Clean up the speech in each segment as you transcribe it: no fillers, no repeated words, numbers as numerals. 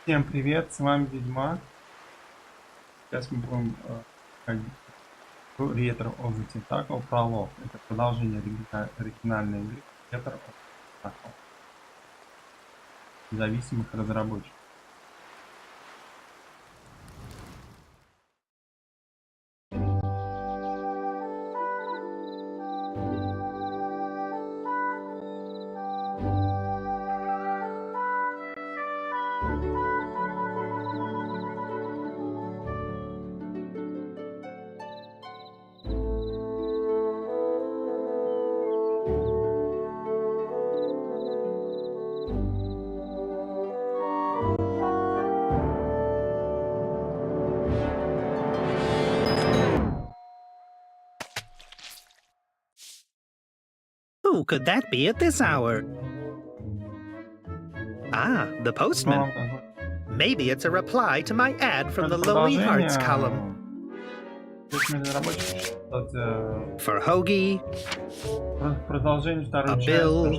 Всем привет, с вами Ведьмак. Сейчас мы будем Retro of the Tentacle Prologue. Это продолжение оригинальной игры Retro of the Tentacle. Независимых разработчиков. Who could that be at this hour? Ah, the postman. Maybe it's a reply to my ad from the Lowly Hearts column. For Hoagie, a bill,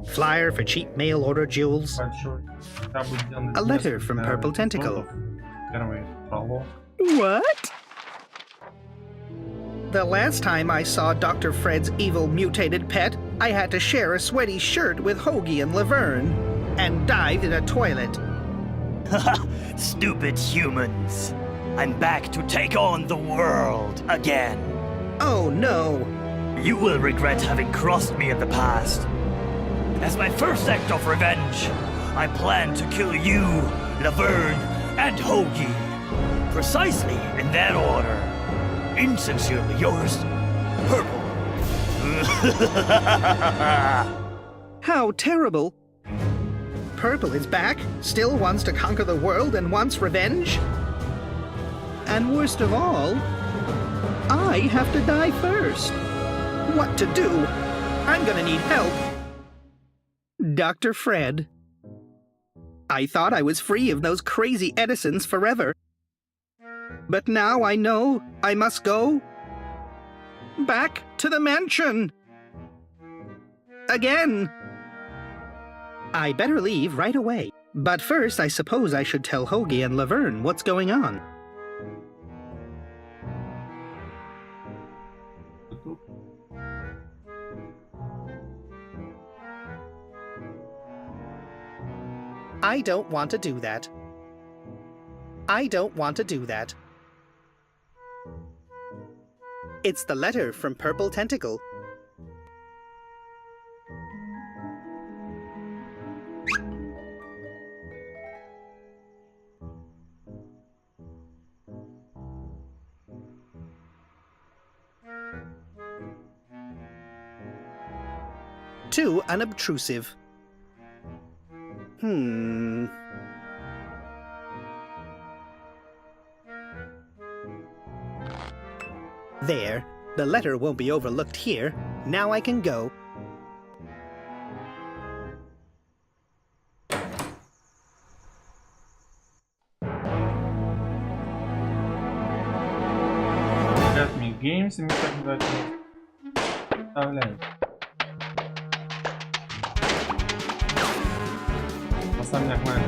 flyer for cheap mail order jewels, a letter from Purple Tentacle. What? The last time I saw Dr. Fred's evil mutated pet, I had to share a sweaty shirt with Hoagie and Laverne, and dived in a toilet. Stupid humans. I'm back to take on the world again. Oh no. You will regret having crossed me in the past. As my first act of revenge, I plan to kill you, Laverne, and Hoagie. Precisely in that order. Insincerely yours, Purple. How terrible. Purple is back, still wants to conquer the world and wants revenge? And worst of all, I have to die first. What to do? I'm gonna need help. Dr. Fred. I thought I was free of those crazy Edisons forever. But now I know I must go back to the mansion. Again. I better leave right away. But first, I suppose I should tell Hoagie and Laverne what's going on. I don't want to do that. I don't want to do that. It's the letter from Purple Tentacle. Too unobtrusive. There. The letter won't be overlooked here. Now I can go. Ребят, мини-геймс, и мы так вставляем. Особняк мэр.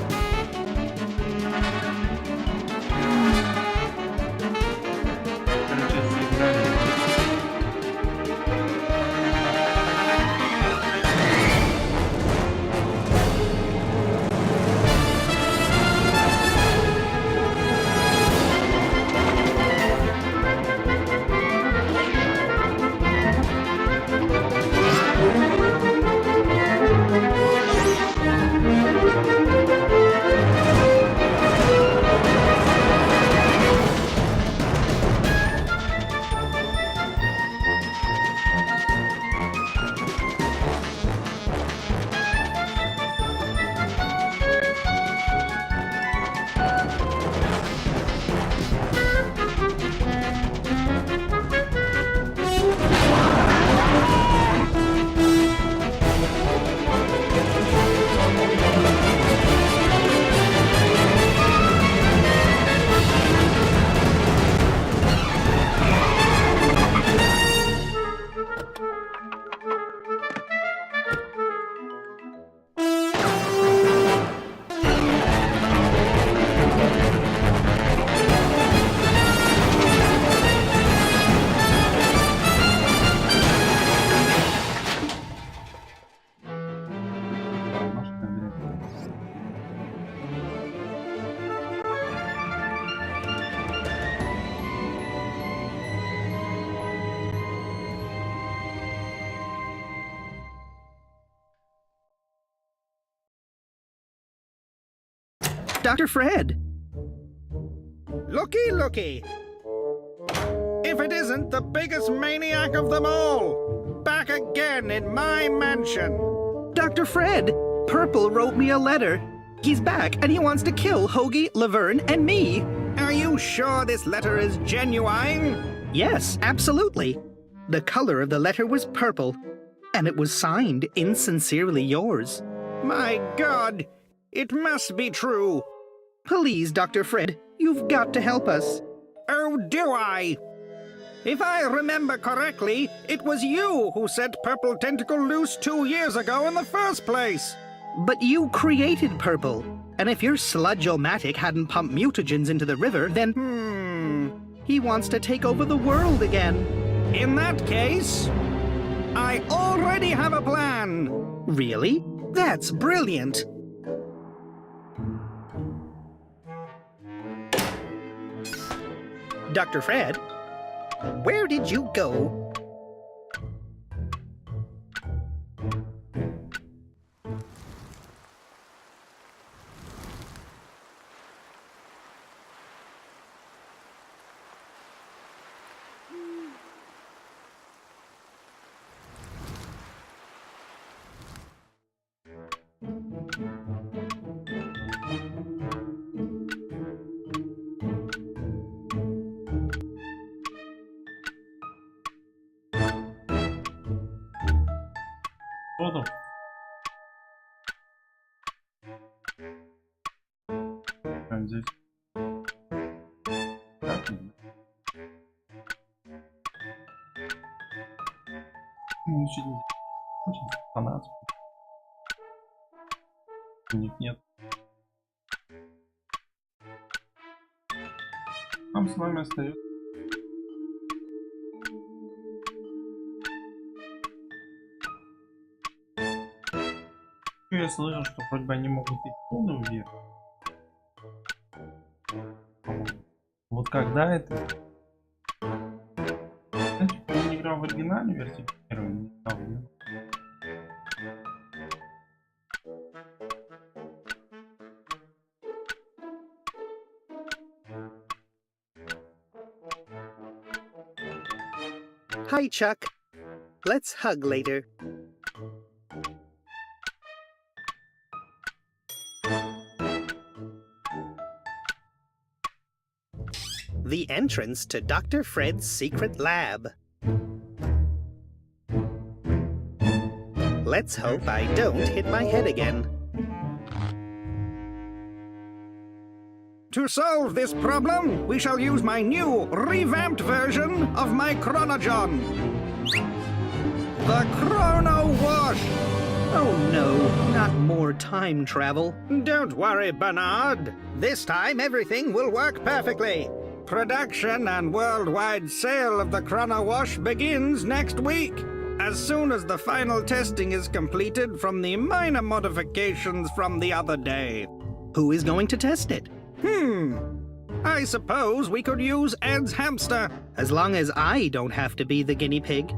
Dr. Fred! Looky, looky! If it isn't the biggest maniac of them all! Back again in my mansion! Dr. Fred! Purple wrote me a letter. He's back and he wants to kill Hoagie, Laverne, and me. Are you sure this letter is genuine? Yes, absolutely. The color of the letter was purple, and it was signed Insincerely Yours. My God! It must be true. Please, Dr. Fred, you've got to help us. Oh, do I? If I remember correctly, it was you who set Purple Tentacle loose 2 years ago in the first place. But you created Purple, and if your Sludge-O-Matic hadn't pumped mutagens into the river, then... he wants to take over the world again. In that case, I already have a plan. Really? That's brilliant. Dr. Fred, where did you go? Воду. А здесь. Так, ничего. Очень фанатский. У них нет. Нам с вами остается. Я слышал, что вроде бы они могут идти полную вверх. Вот когда это... Знаете, я не играл в оригинальной версии первой, не играл в нее. Hi, Chuck. Let's hug later. The entrance to Dr. Fred's secret lab. Let's hope I don't hit my head again. To solve this problem, we shall use my new, revamped version of my Chronogon. The Chrono Wash! Oh no, not more time travel. Don't worry, Bernard. This time everything will work perfectly. Production and worldwide sale of the Chrono Wash begins next week, as soon as the final testing is completed from the minor modifications from the other day. Who is going to test it? I suppose we could use Ed's hamster. As long as I don't have to be the guinea pig.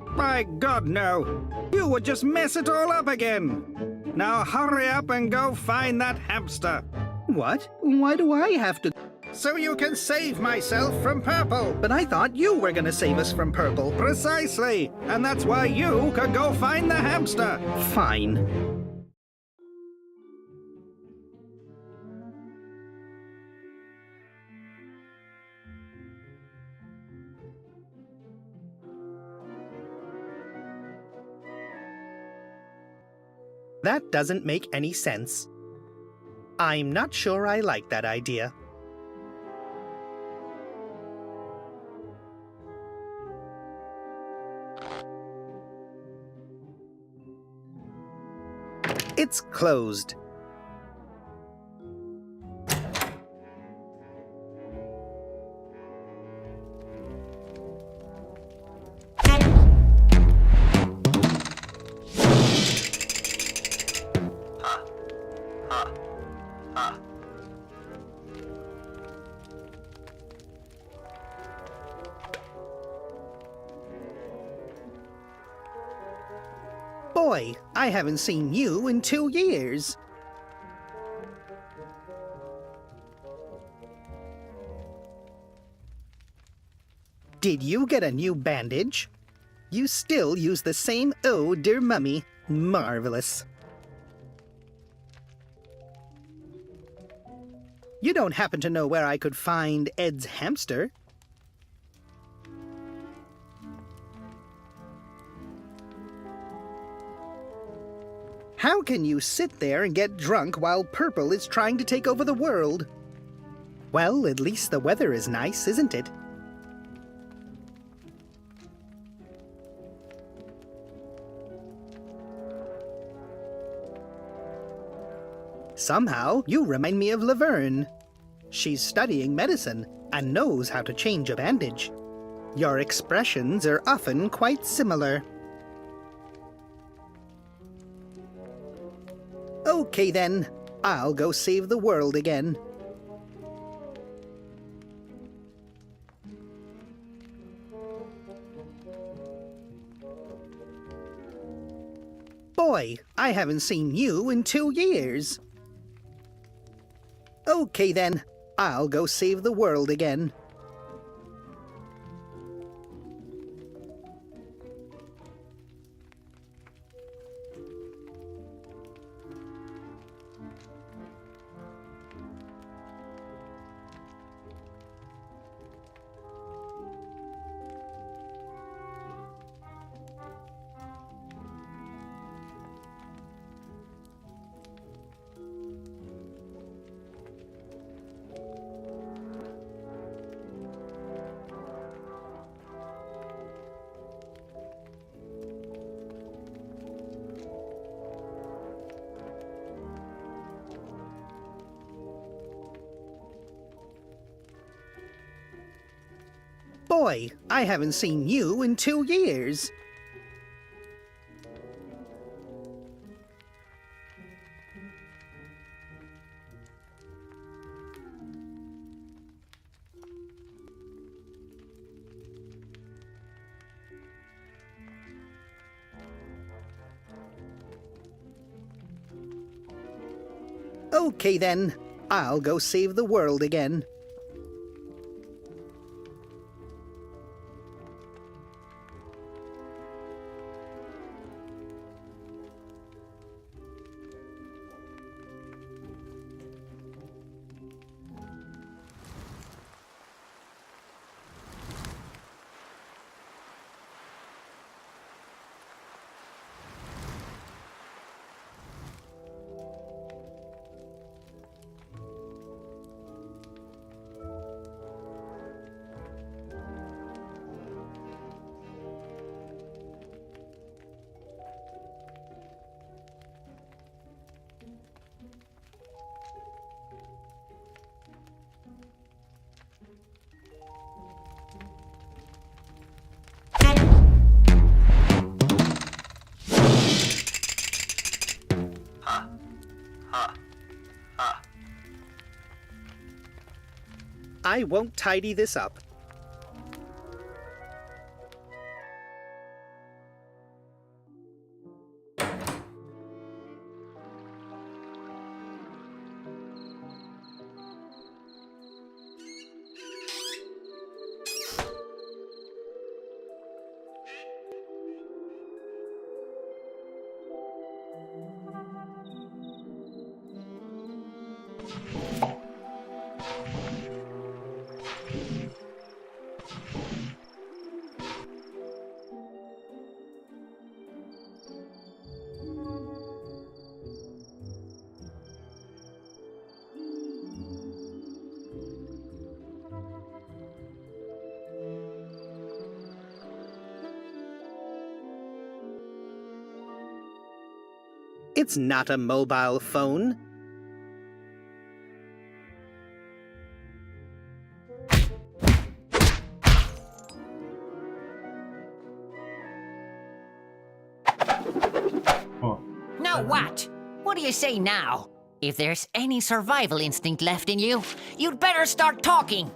My God, no. You would just mess it all up again. Now hurry up and go find that hamster. What? Why do I have to... So you can save myself from Purple. But I thought you were gonna save us from Purple. Precisely. And that's why you could go find the hamster. Fine. That doesn't make any sense. I'm not sure I like that idea. It's closed. Boy, I haven't seen you in 2 years. Did you get a new bandage? You still use the same "Oh, dear mummy." Marvelous. You don't happen to know where I could find Ed's hamster? How can you sit there and get drunk while Purple is trying to take over the world? Well, at least the weather is nice, isn't it? Somehow, you remind me of Laverne. She's studying medicine and knows how to change a bandage. Your expressions are often quite similar. Okay then, I'll go save the world again. Boy, I haven't seen you in 2 years. Okay then, I'll go save the world again. Boy, I haven't seen you in 2 years. Okay then, I'll go save the world again. I won't tidy this up. It's not a mobile phone. Now what? What do you say now? If there's any survival instinct left in you, you'd better start talking.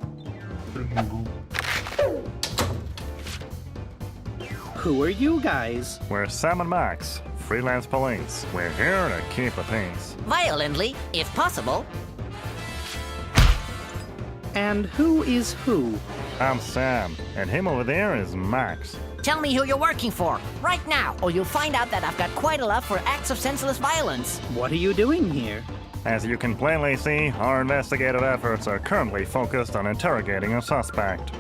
Who are you guys? We're Sam and Max, freelance police. We're here to keep the peace. Violently, if possible. And who is who? I'm Sam, and him over there is Max. Tell me who you're working for, right now, or you'll find out that I've got quite a love for acts of senseless violence. What are you doing here? As you can plainly see, our investigative efforts are currently focused on interrogating a suspect.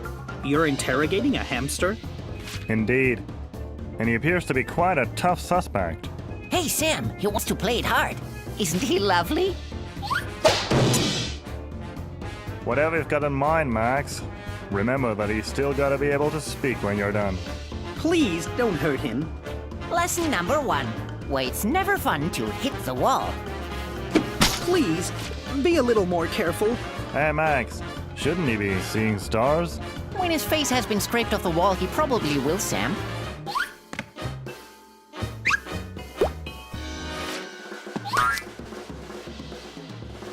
You're interrogating a hamster? Indeed. And he appears to be quite a tough suspect. Hey, Sam, he wants to play it hard. Isn't he lovely? Whatever you've got in mind, Max, remember that he's still got to be able to speak when you're done. Please don't hurt him. Lesson number 1. Why it's never fun to hit the wall. Please, be a little more careful. Hey, Max, shouldn't he be seeing stars? When his face has been scraped off the wall, he probably will, Sam.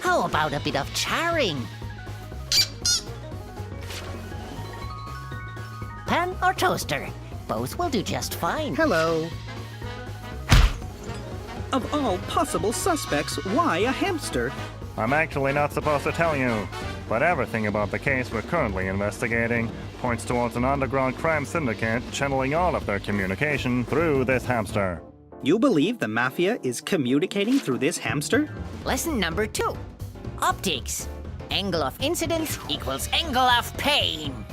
How about a bit of charring? Pan or toaster? Both will do just fine. Hello. Of all possible suspects, why a hamster? I'm actually not supposed to tell you, but everything about the case we're currently investigating points towards an underground crime syndicate channeling all of their communication through this hamster. You believe the mafia is communicating through this hamster? Lesson number 2. Optics. Angle of incidence equals angle of pain.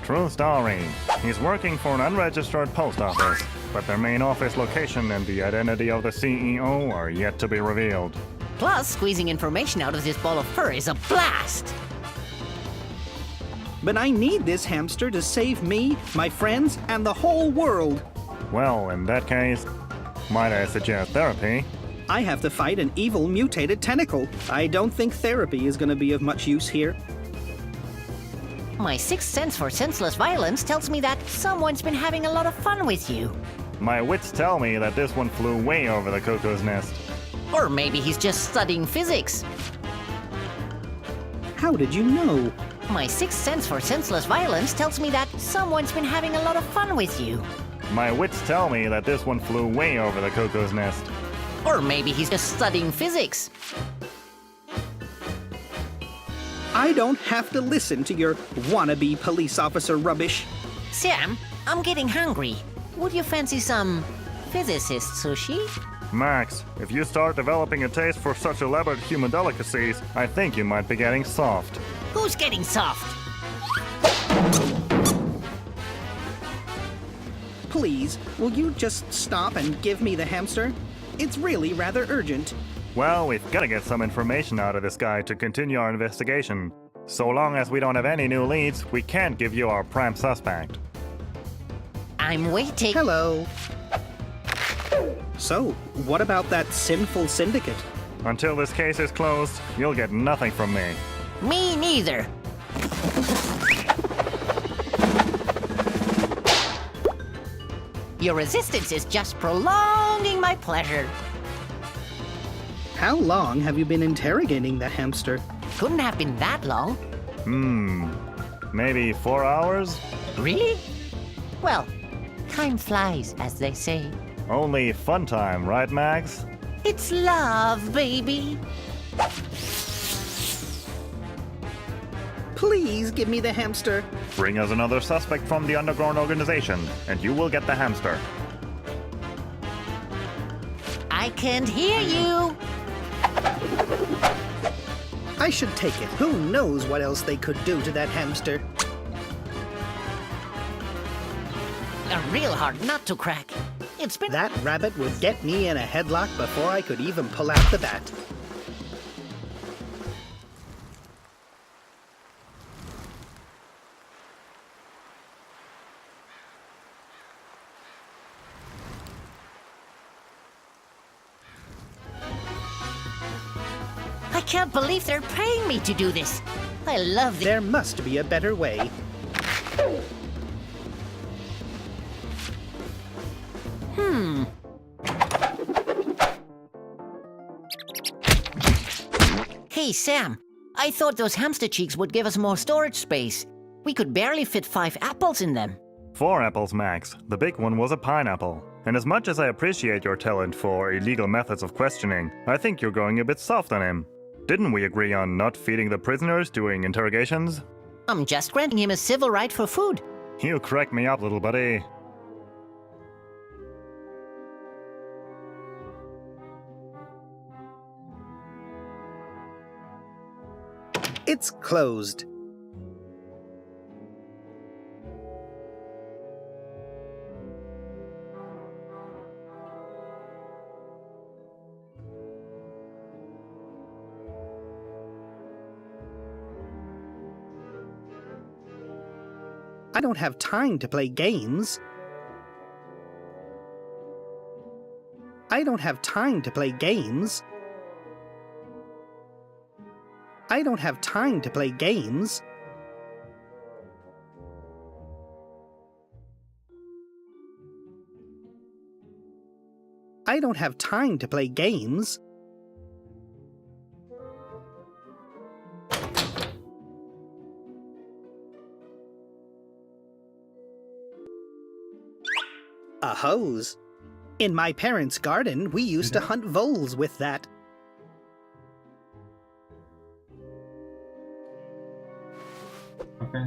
True story. He's working for an unregistered post office, but their main office location and the identity of the CEO are yet to be revealed. Plus, squeezing information out of this ball of fur is a blast. But I need this hamster to save me, my friends, and the whole world. Well, in that case, might I suggest therapy? I have to fight an evil mutated tentacle. I don't think therapy is going to be of much use here. My sixth sense for senseless violence tells me that someone's been having a lot of fun with you. My wits tell me that this one flew way over the cuckoo's nest. Or maybe he's just studying physics. How did you know? My sixth sense for senseless violence tells me that someone's been having a lot of fun with you. My wits tell me that this one flew way over the cuckoo's nest. Or maybe he's just studying physics. I don't have to listen to your wannabe police officer rubbish. Sam, I'm getting hungry. Would you fancy some physicist sushi? Max, if you start developing a taste for such elaborate human delicacies, I think you might be getting soft. Who's getting soft? Please, will you just stop and give me the hamster? It's really rather urgent. Well, we've got to get some information out of this guy to continue our investigation. So long as we don't have any new leads, we can't give you our prime suspect. I'm waiting. Hello. So, what about that sinful syndicate? Until this case is closed, you'll get nothing from me. Me neither. Your resistance is just prolonging my pleasure. How long have you been interrogating the hamster? Couldn't have been that long. Maybe 4 hours? Really? Well, time flies, as they say. Only fun time, right, Max? It's love, baby. Please give me the hamster. Bring us another suspect from the underground organization, and you will get the hamster. I can't hear you. I should take it. Who knows what else they could do to that hamster? A real hard nut to crack. It's been... That rabbit would get me in a headlock before I could even pull out the bat. I can't believe they're paying me to do this. I love There must be a better way. Hey, Sam. I thought those hamster cheeks would give us more storage space. We could barely fit 5 apples in them. 4 apples, Max. The big one was a pineapple. And as much as I appreciate your talent for illegal methods of questioning, I think you're going a bit soft on him. Didn't we agree on not feeding the prisoners during interrogations? I'm just granting him a civil right for food. You crack me up, little buddy. It's closed. I don't have time to play games. I don't have time to play games. I don't have time to play games. I don't have time to play games. A hose. In my parents' garden, we used to hunt voles with that. Okay.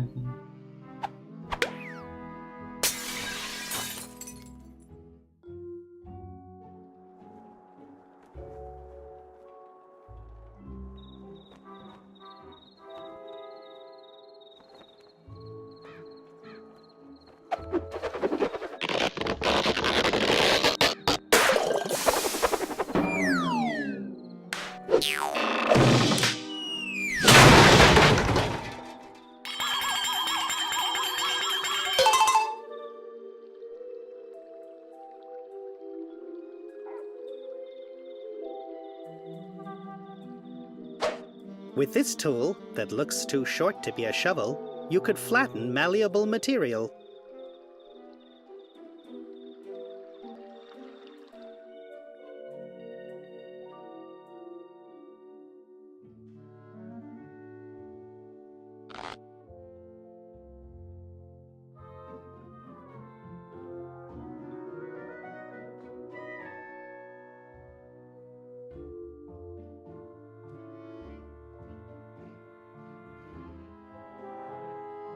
With this tool, that looks too short to be a shovel, you could flatten malleable material.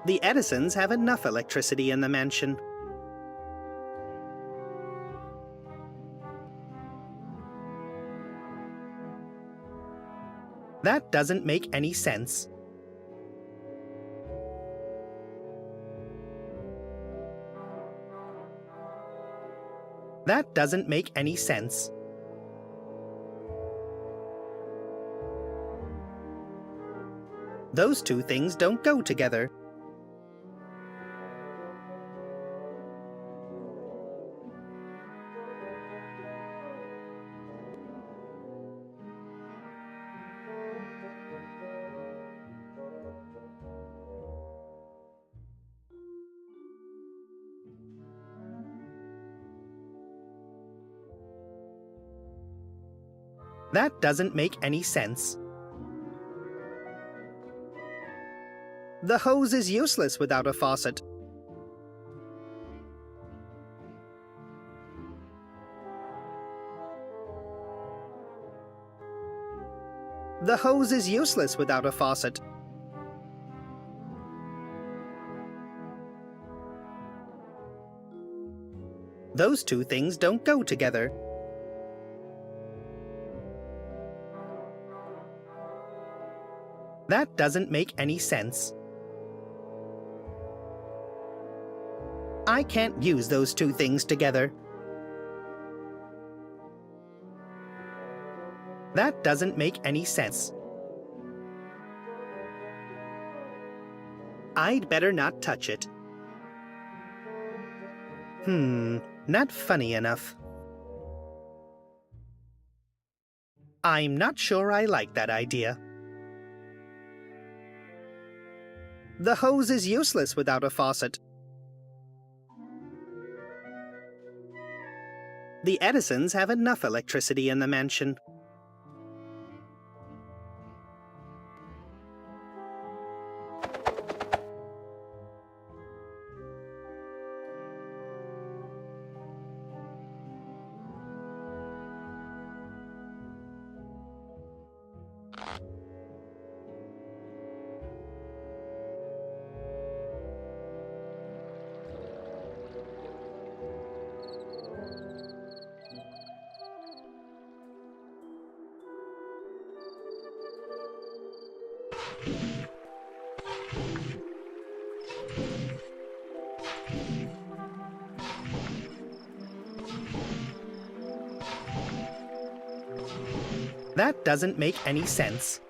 The Edisons have enough electricity in the mansion. That doesn't make any sense. That doesn't make any sense. Those two things don't go together. That doesn't make any sense. The hose is useless without a faucet. The hose is useless without a faucet. Those two things don't go together. That doesn't make any sense. I can't use those two things together. That doesn't make any sense. I'd better not touch it. Not funny enough. I'm not sure I like that idea. The hose is useless without a faucet. The Edisons have enough electricity in the mansion. That doesn't make any sense.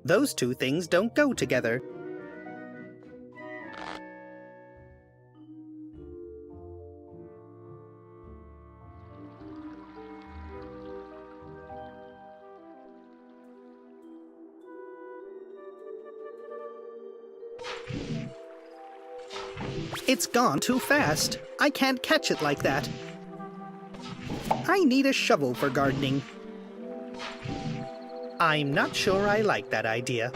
Those two things don't go together. It's gone too fast. I can't catch it like that. I need a shovel for gardening. I'm not sure I like that idea.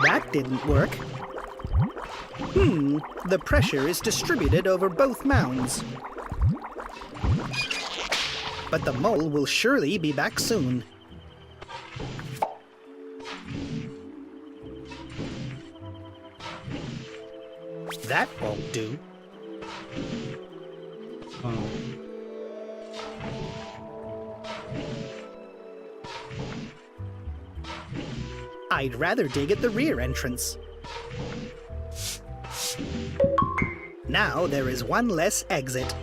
That didn't work. The pressure is distributed over both mounds. But the mole will surely be back soon. That won't do. I'd rather dig at the rear entrance. Now there is one less exit.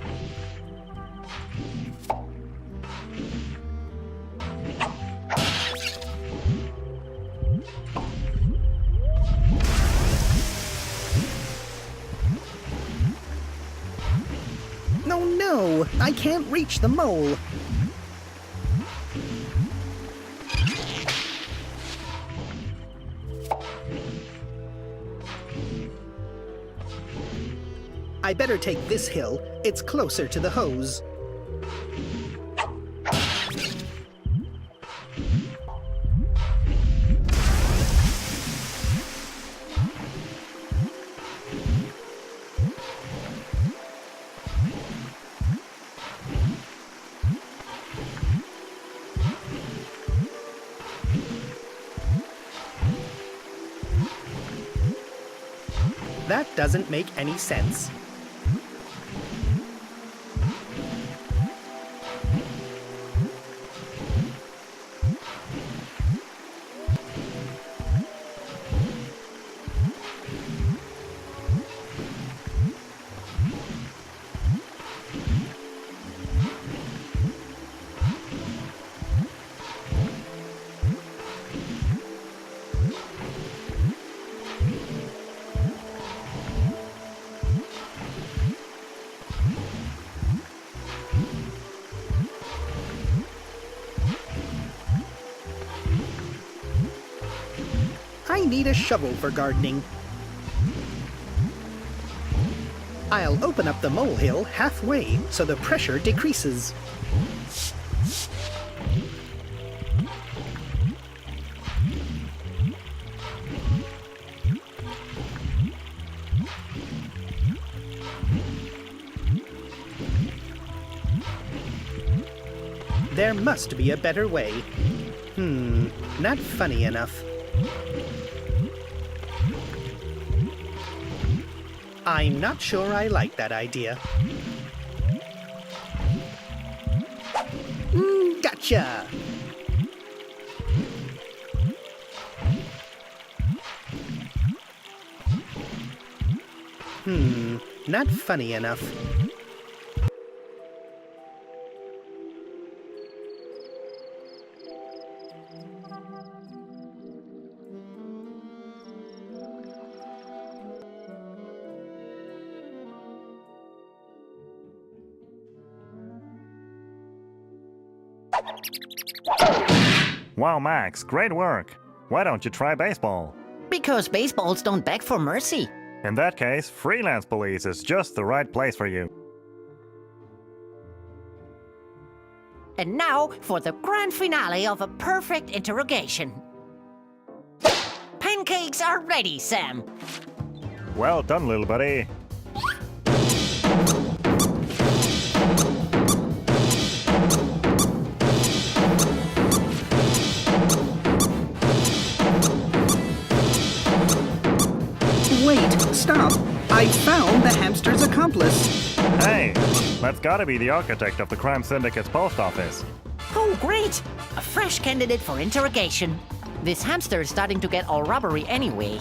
No, I can't reach the mole. I better take this hill. It's closer to the hose. That doesn't make any sense. I need a shovel for gardening. I'll open up the molehill halfway so the pressure decreases. There must be a better way. Not funny enough. I'm not sure I like that idea. Gotcha! Not funny enough. Wow, Max, great work. Why don't you try baseball? Because baseballs don't beg for mercy. In that case, freelance police is just the right place for you. And now for the grand finale of a perfect interrogation. Pancakes are ready, Sam. Well done, little buddy. Wait, stop! I found the hamster's accomplice. Hey, that's gotta be the architect of the crime syndicate's post office. Oh, great! A fresh candidate for interrogation. This hamster is starting to get all rubbery anyway.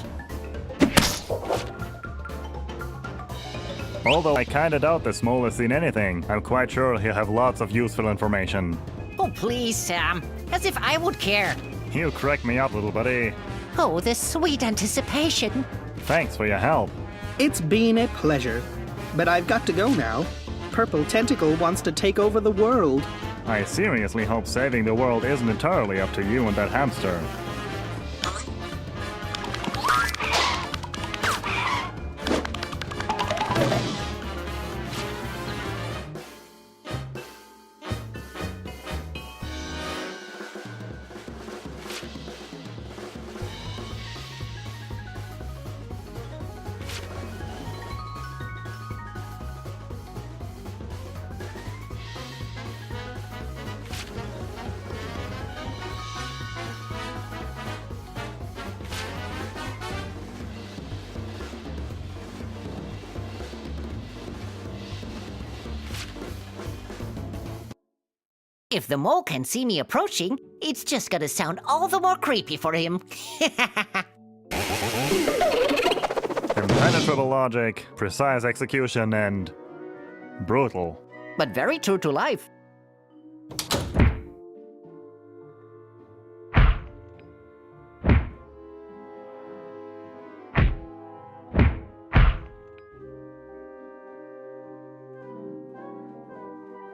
Although I kinda doubt this mole has seen anything, I'm quite sure he'll have lots of useful information. Oh, please, Sam. As if I would care. You crack me up, little buddy. Oh, the sweet anticipation. Thanks for your help. It's been a pleasure. But I've got to go now. Purple Tentacle wants to take over the world. I seriously hope saving the world isn't entirely up to you and that hamster. If the mole can see me approaching, it's just gonna sound all the more creepy for him. Impenetrable logic, precise execution, and brutal. But very true to life.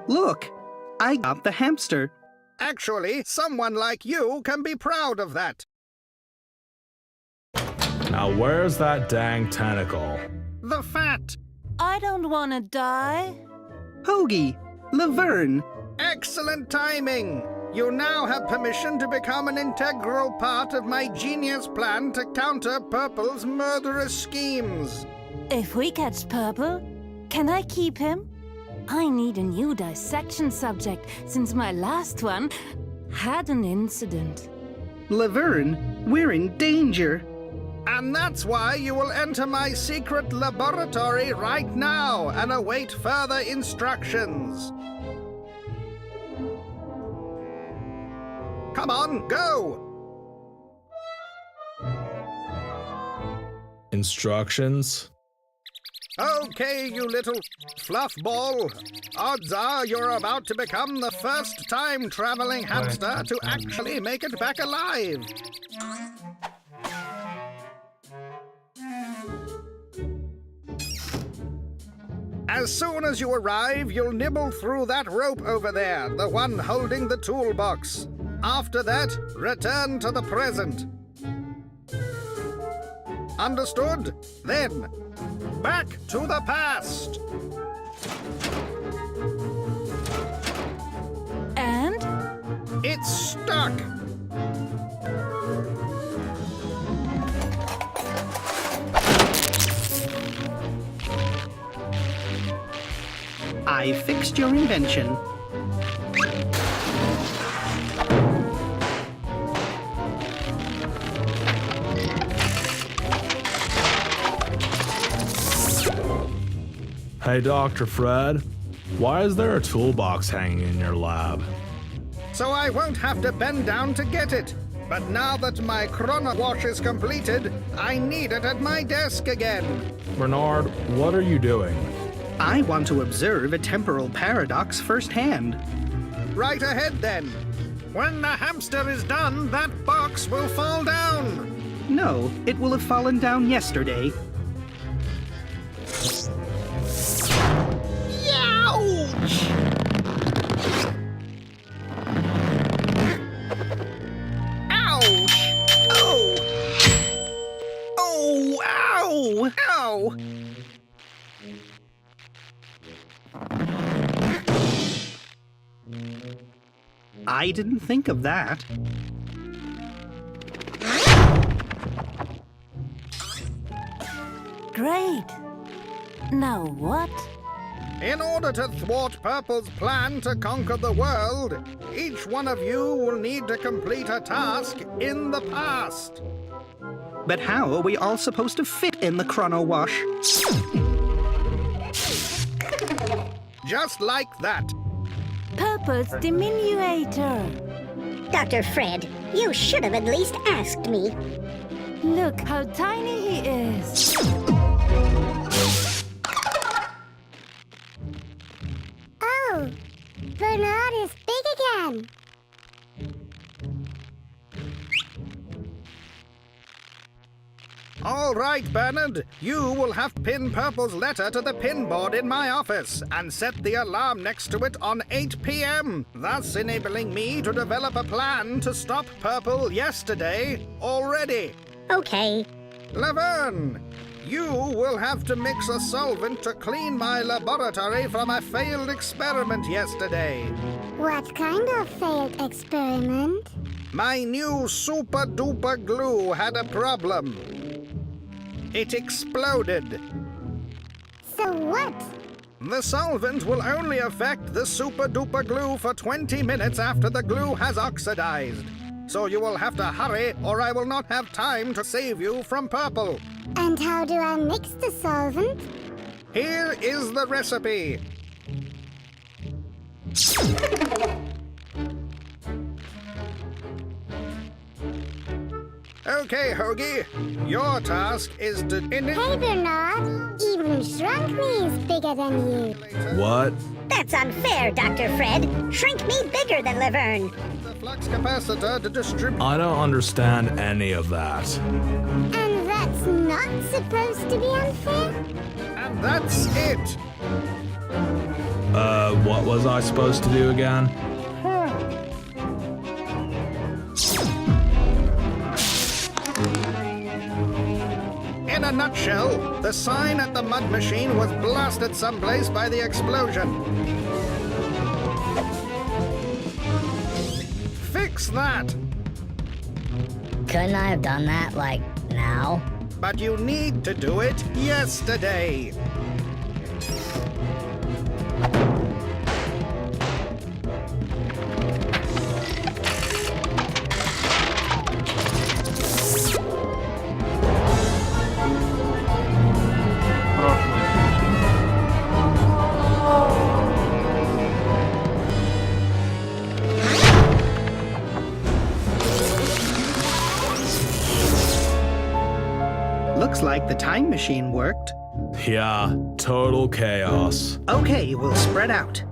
Look! I got the hamster. Actually, someone like you can be proud of that. Now where's that dang tentacle? The fat. I don't want to die. Hoagie. Laverne. Excellent timing. You now have permission to become an integral part of my genius plan to counter Purple's murderous schemes. If we catch Purple, can I keep him? I need a new dissection subject since my last one had an incident. Laverne, we're in danger. And that's why you will enter my secret laboratory right now and await further instructions. Come on, go! Instructions? Okay, you little fluffball. Odds are you're about to become the first time-traveling hamster to actually make it back alive. As soon as you arrive, you'll nibble through that rope over there, the one holding the toolbox. After that, return to the present. Understood? Then, back to the past. And? It's stuck. I fixed your invention. Hey, Dr. Fred, why is there a toolbox hanging in your lab? So I won't have to bend down to get it. But now that my chrono wash is completed, I need it at my desk again. Bernard, what are you doing? I want to observe a temporal paradox firsthand. Right ahead, then. When the hamster is done, that box will fall down. No, it will have fallen down yesterday. Ouch! Ouch! Oh! Oh! Ow! Ow! I didn't think of that. Great. Now what? In order to thwart Purple's plan to conquer the world, each one of you will need to complete a task in the past. But how are we all supposed to fit in the chrono wash? Just like that. Purple's diminuator. Dr. Fred, you should have at least asked me. Look how tiny he is. Oh, Bernard is big again. All right, Bernard. You will have to pin Purple's letter to the pin board in my office and set the alarm next to it on 8 p.m., thus enabling me to develop a plan to stop Purple yesterday already. Okay. Laverne, you will have to mix a solvent to clean my laboratory from a failed experiment yesterday. What kind of failed experiment? My new super-duper glue had a problem. It exploded. So what? The solvent will only affect the super-duper glue for 20 minutes after the glue has oxidized. So you will have to hurry, or I will not have time to save you from Purple. And how do I mix the solvent? Here is the recipe. Okay, Hoagie. Your task is to... Hey, Bernard. Even Shrunk Me is bigger than you. What? That's unfair, Dr. Fred. Shrink Me bigger than Laverne. The flux capacitor to distribute... I don't understand any of that. And that's not supposed to be unfair? And that's it. What was I supposed to do again? In a nutshell, the sign at the mud machine was blasted someplace by the explosion. Fix that! Couldn't I have done that, like, now? But you need to do it yesterday. Looks like the time machine worked. Yeah, total chaos. Okay, we'll spread out.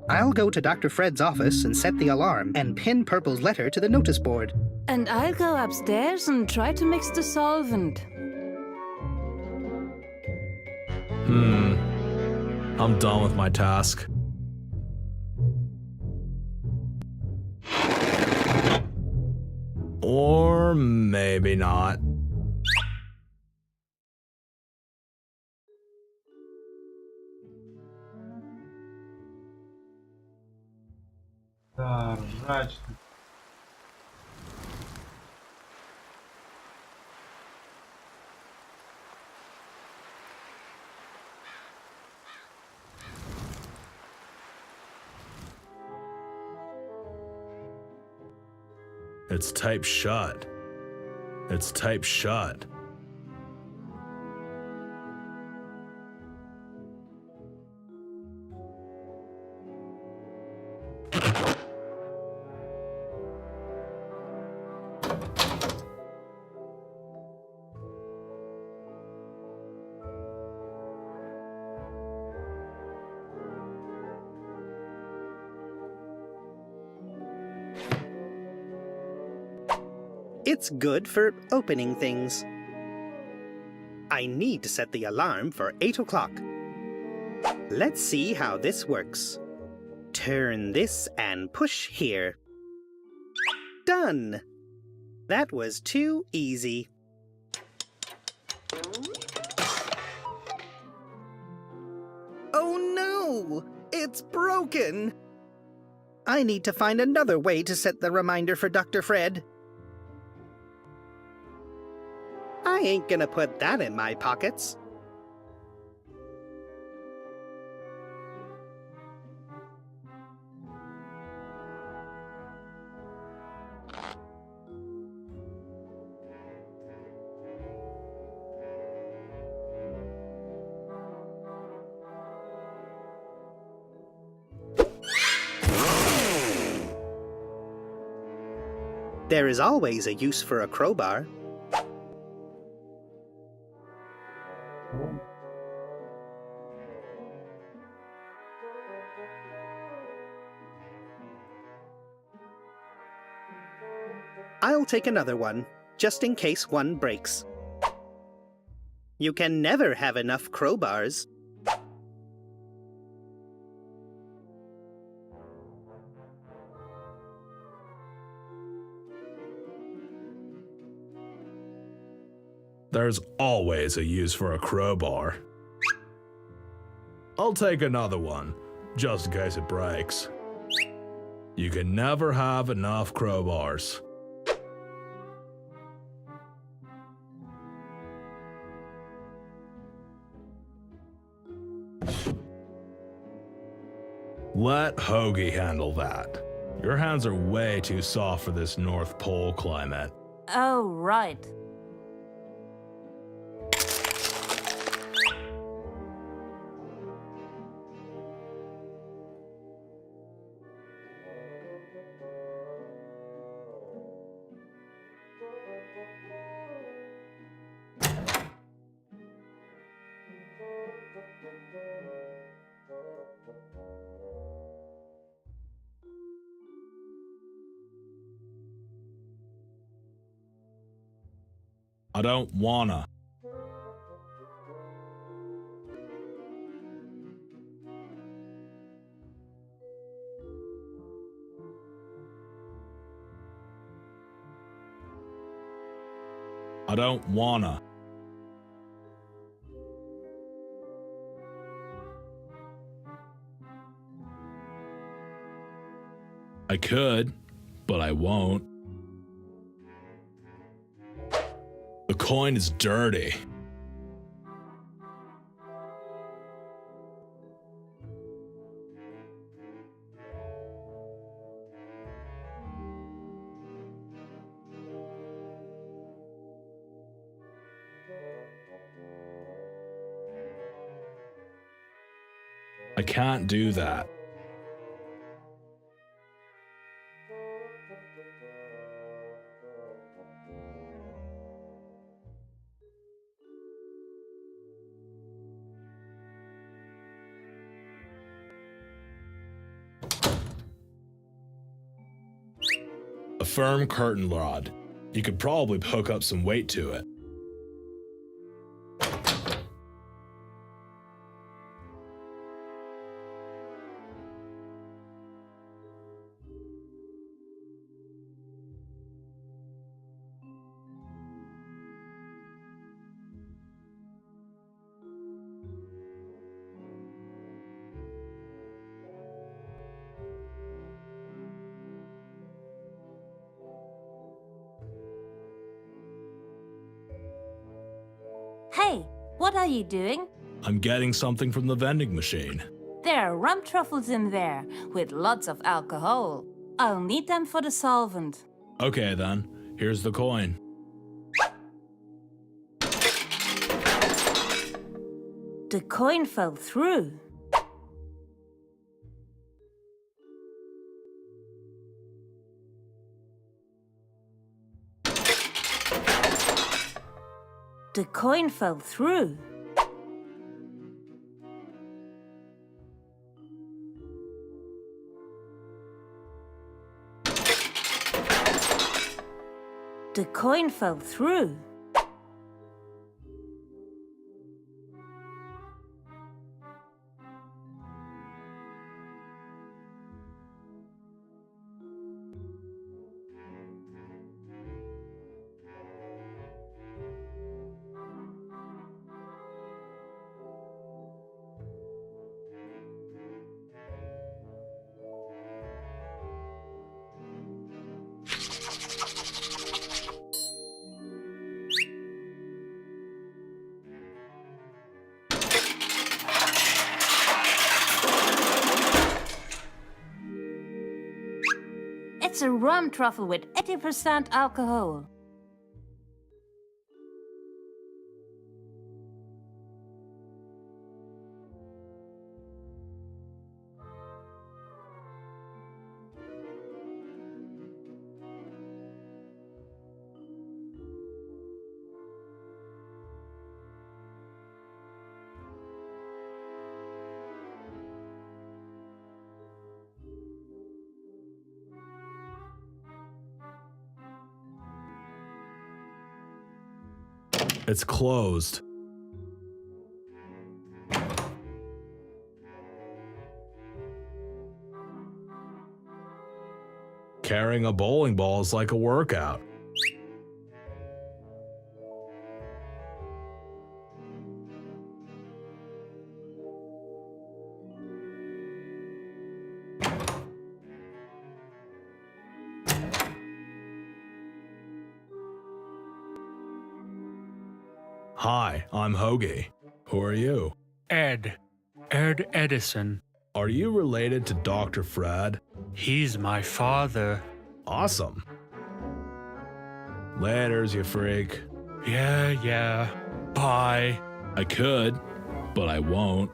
I'll go to Dr. Fred's office and set the alarm and pin Purple's letter to the notice board. And I'll go upstairs and try to mix the solvent. I'm done with my task. Or maybe not. Да, ржачно. It's taped shut. It's taped shut. It's good for opening things. I need to set the alarm for 8 o'clock. Let's see how this works. Turn this and push here. Done! That was too easy. Oh no! It's broken! I need to find another way to set the reminder for Dr. Fred. I ain't gonna put that in my pockets. There is always a use for a crowbar. I'll take another one, just in case one breaks. You can never have enough crowbars. There's always a use for a crowbar. I'll take another one, just in case it breaks. You can never have enough crowbars. Let Hoagie handle that. Your hands are way too soft for this North Pole climate. Oh, right. I don't wanna. I don't wanna. I could, but I won't. The coin is dirty. I can't do that. A firm curtain rod. You could probably hook up some weight to it. Hey, what are you doing? I'm getting something from the vending machine. There are rum truffles in there, with lots of alcohol. I'll need them for the solvent. Okay then, here's the coin. The coin fell through. The coin fell through. The coin fell through. It's a rum truffle with 80% alcohol. It's closed. Carrying a bowling ball is like a workout. Hi, I'm Hoagie. Who are you? Ed Edison. Are you related to Dr. Fred? He's my father. Awesome. Laters, you freak. Yeah. Bye. I could, but I won't.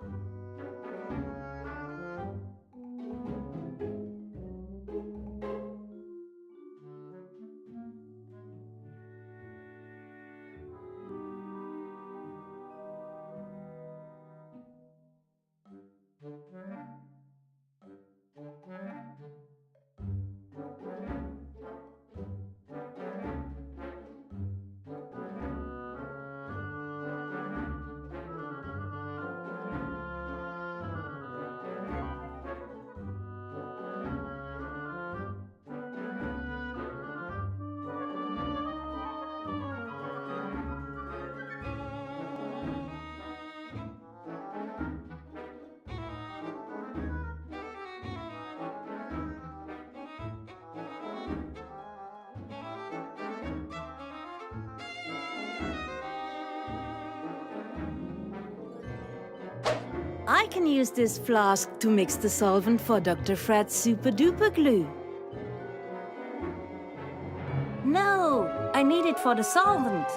I can use this flask to mix the solvent for Dr. Fred's super duper glue. No, I need it for the solvent.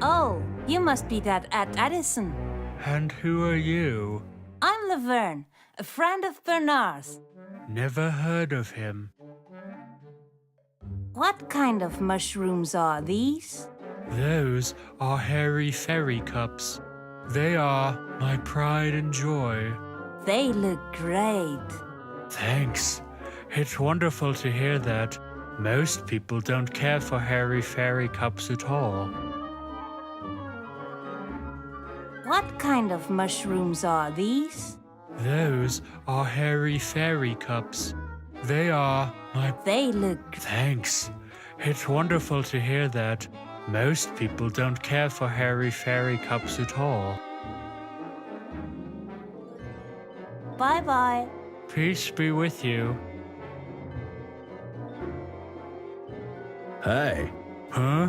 Oh, you must be that at Addison. And who are you? I'm Laverne, a friend of Bernard's. Never heard of him. What kind of mushrooms are these? Those are hairy fairy cups. They are my pride and joy. They look great. Thanks. It's wonderful to hear that. Most people don't care for hairy fairy cups at all. What kind of mushrooms are these? Those are hairy fairy cups. They are my... They look... Thanks. It's wonderful to hear that. Most people don't care for hairy fairy cups at all. Bye-bye. Peace be with you. Hey. Huh?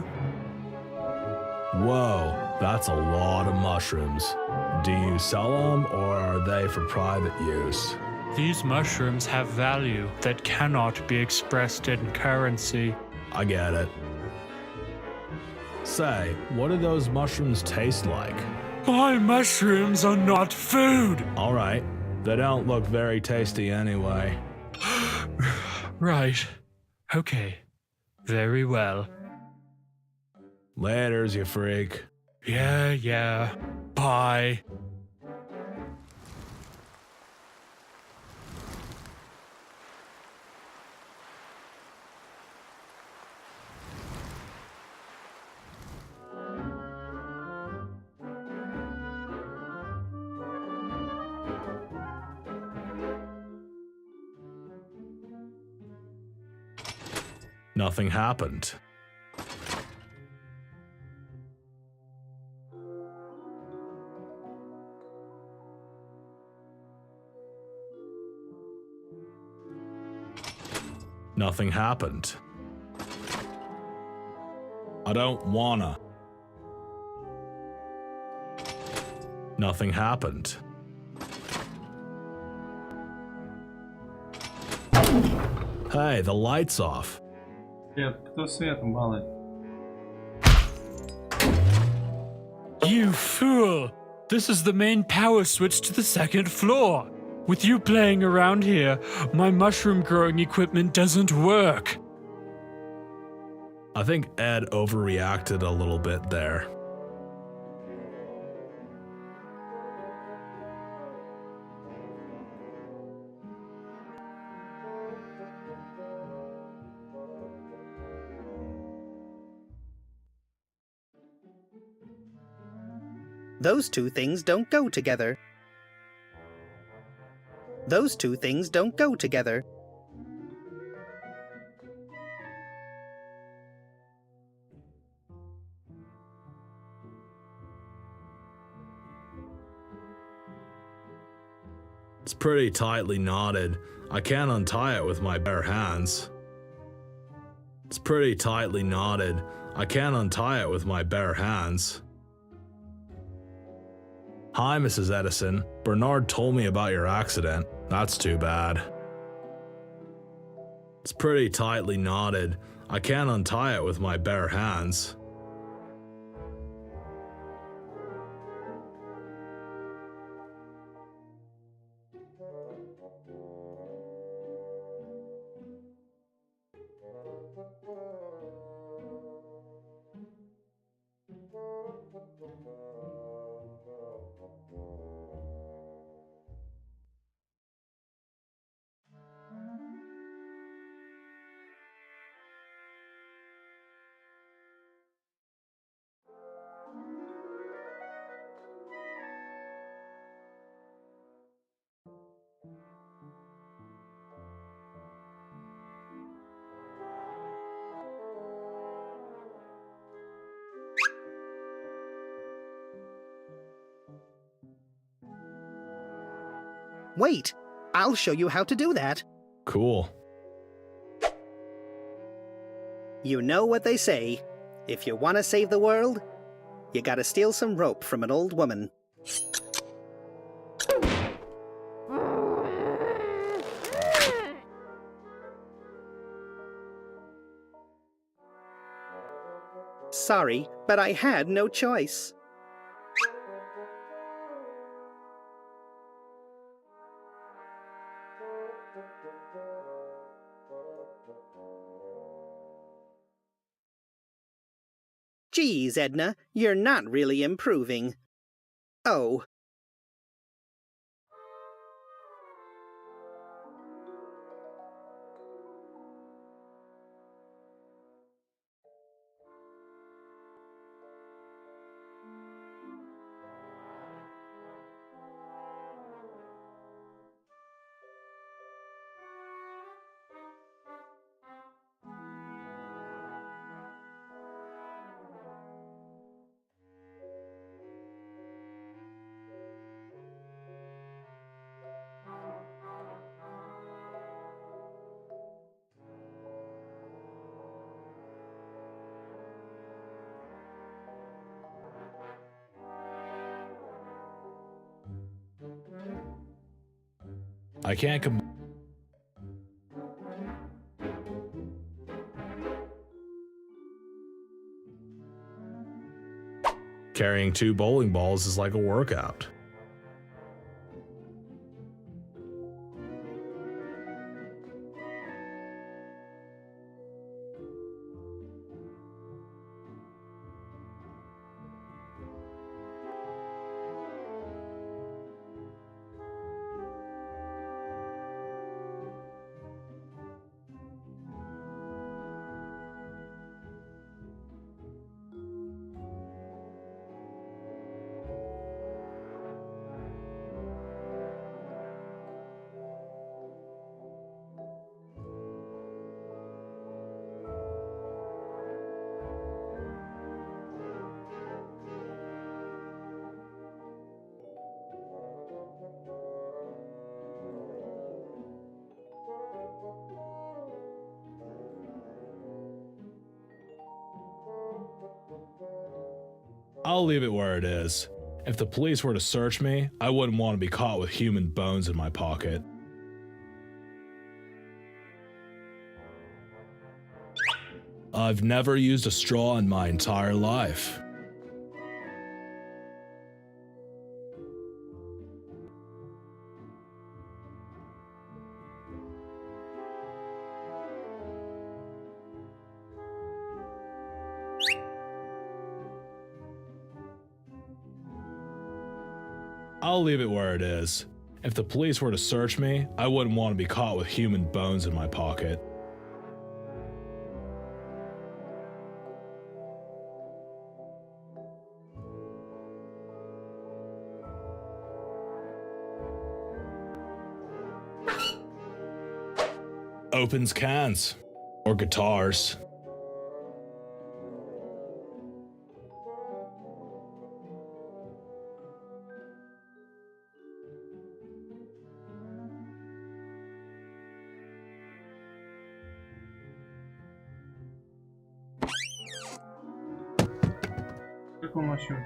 Whoa, that's a lot of mushrooms. Do you sell them, or are they for private use? These mushrooms have value that cannot be expressed in currency. I get it. Say, what do those mushrooms taste like? My mushrooms are not food! Alright, they don't look very tasty anyway. Right. Okay. Very well. Laters, you freak. Yeah. Bye. Nothing happened. Nothing happened. I don't wanna. Nothing happened. Hey, the light's off. Свет, кто светом балует? You fool! This is the main power switch to the second floor. With you playing around here, my mushroom growing equipment doesn't work. I think Ed overreacted a little bit there. Those two things don't go together. Those two things don't go together. It's pretty tightly knotted. I can't untie it with my bare hands. It's pretty tightly knotted. I can't untie it with my bare hands. Hi, Mrs. Edison. Bernard told me about your accident. That's too bad. It's pretty tightly knotted. I can't untie it with my bare hands. Wait, I'll show you how to do that. Cool. You know what they say. If you want to save the world, you gotta steal some rope from an old woman. Sorry, but I had no choice. Geez, Edna, you're not really improving. Oh. I can't Carrying 2 bowling balls is like a workout. I'll leave it where it is. If the police were to search me, I wouldn't want to be caught with human bones in my pocket. I've never used a straw in my entire life. I'll leave it where it is. If the police were to search me, I wouldn't want to be caught with human bones in my pocket. Opens cans. Or guitars. Как он насчет?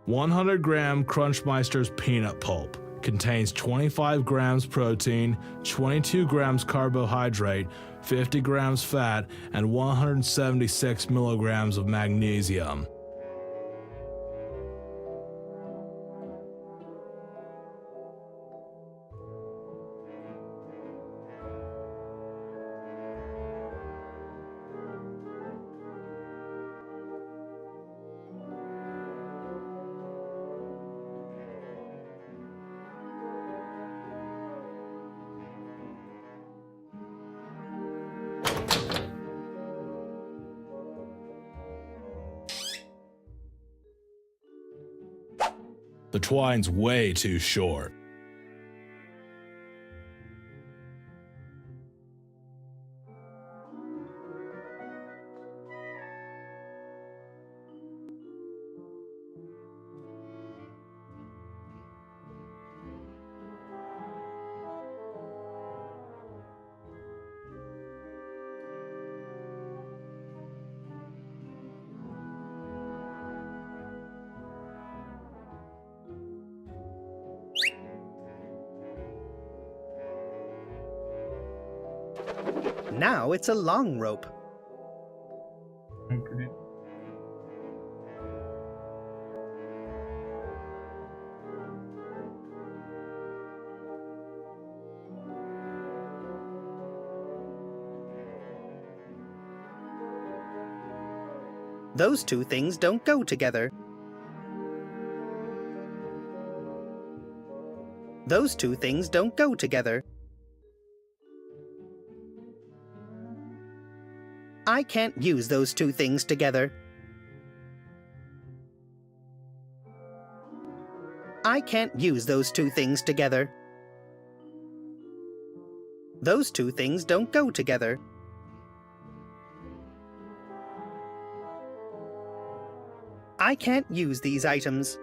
100-gram Crunchmeister's peanut pulp contains 25 grams protein, 22 grams carbohydrate, 50 grams fat, and 176 milligrams of magnesium. The twine's way too short. Now it's a long rope. Конкретно. Those two things don't go together. Those two things don't go together. I can't use those two things together. I can't use those two things together. Those two things don't go together. I can't use these items.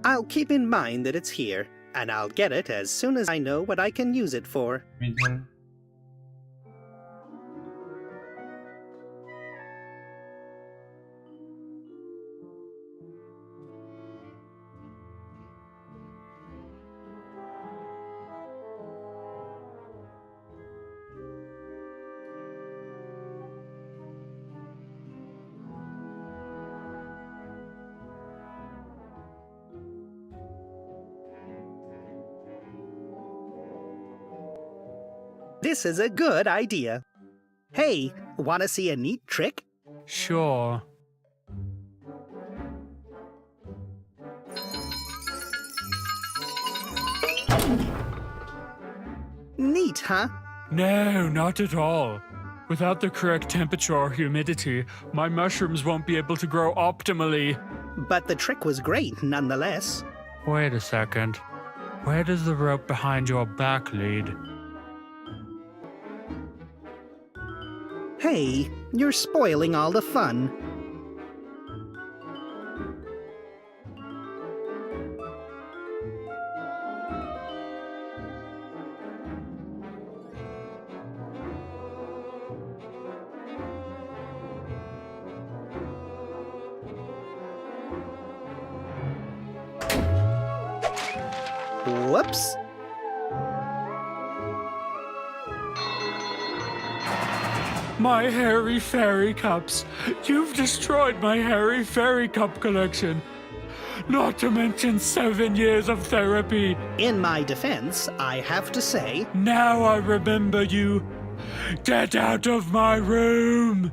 I'll keep in mind that it's here, and I'll get it as soon as I know what I can use it for. Виден. This is a good idea. Hey, wanna see a neat trick? Sure. Neat, huh? No, not at all. Without the correct temperature or humidity, my mushrooms won't be able to grow optimally. But the trick was great nonetheless. Wait a second. Where does the rope behind your back lead? Hey, you're spoiling all the fun. Whoops. My hairy fairy cups! You've destroyed my hairy fairy cup collection! Not to mention 7 years of therapy! In my defense, I have to say, Now I remember you! Get out of my room!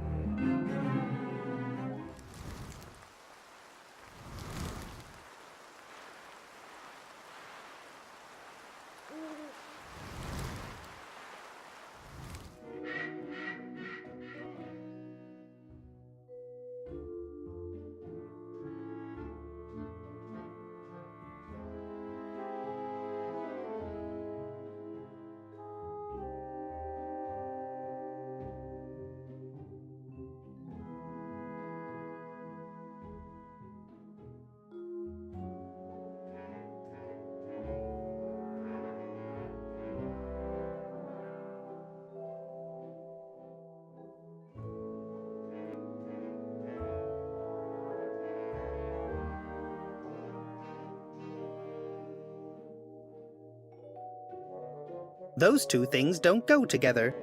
those two things don't go together.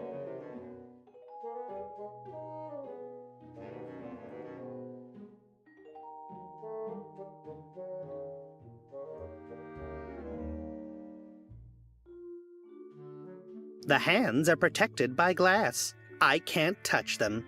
The hands are protected by glass. I can't touch them.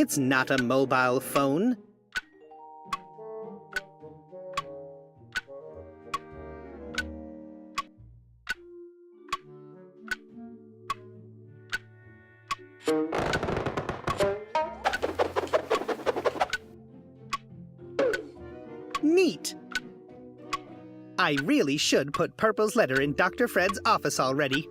It's not a mobile phone. Neat. I really should put Purple's letter in Dr. Fred's office already.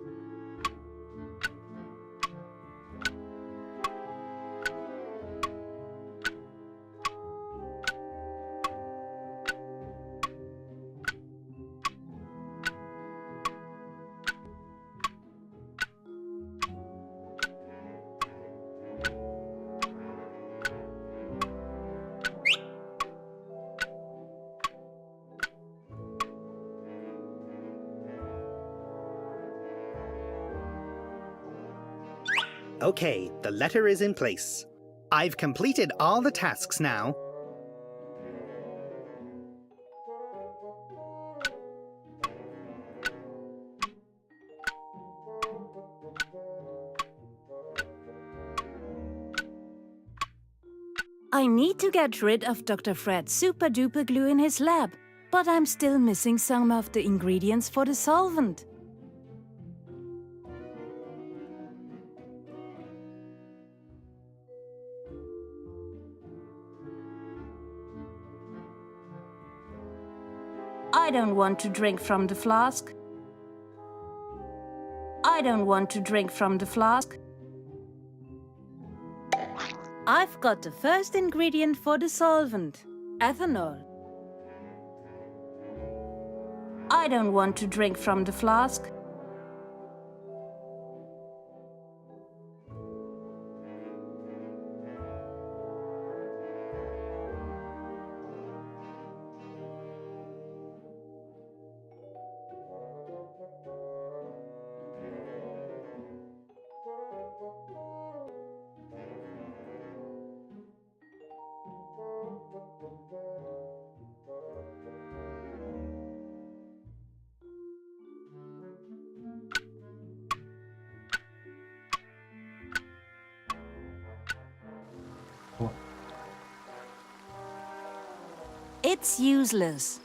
Okay, the letter is in place. I've completed all the tasks now. I need to get rid of Dr. Fred's super duper glue in his lab, but I'm still missing some of the ingredients for the solvent. I don't want to drink from the flask. I don't want to drink from the flask. I've got the first ingredient for the solvent, ethanol. I don't want to drink from the flask. It's useless.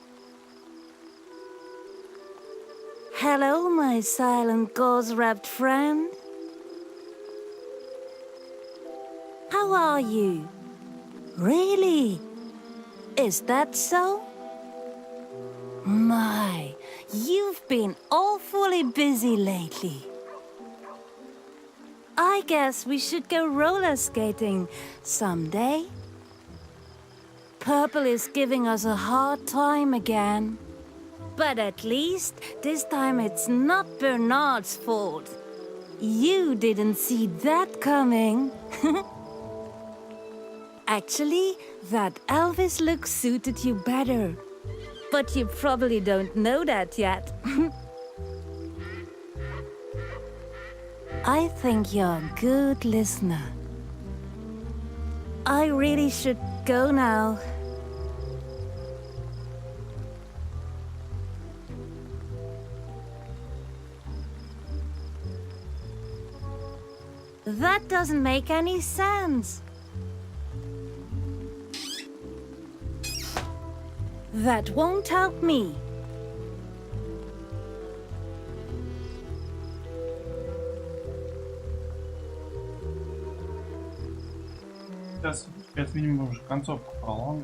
Hello, my silent gauze-wrapped friend. How are you? Really? Is that so? My, you've been awfully busy lately. I guess we should go roller skating someday. Purple is giving us a hard time again. But at least this time it's not Bernard's fault. You didn't see that coming. Actually, that Elvis look suited you better. But you probably don't know that yet. I think you're a good listener. I really should go now. That doesn't make any sense. That won't help me. Сейчас видим уже концовку пролога.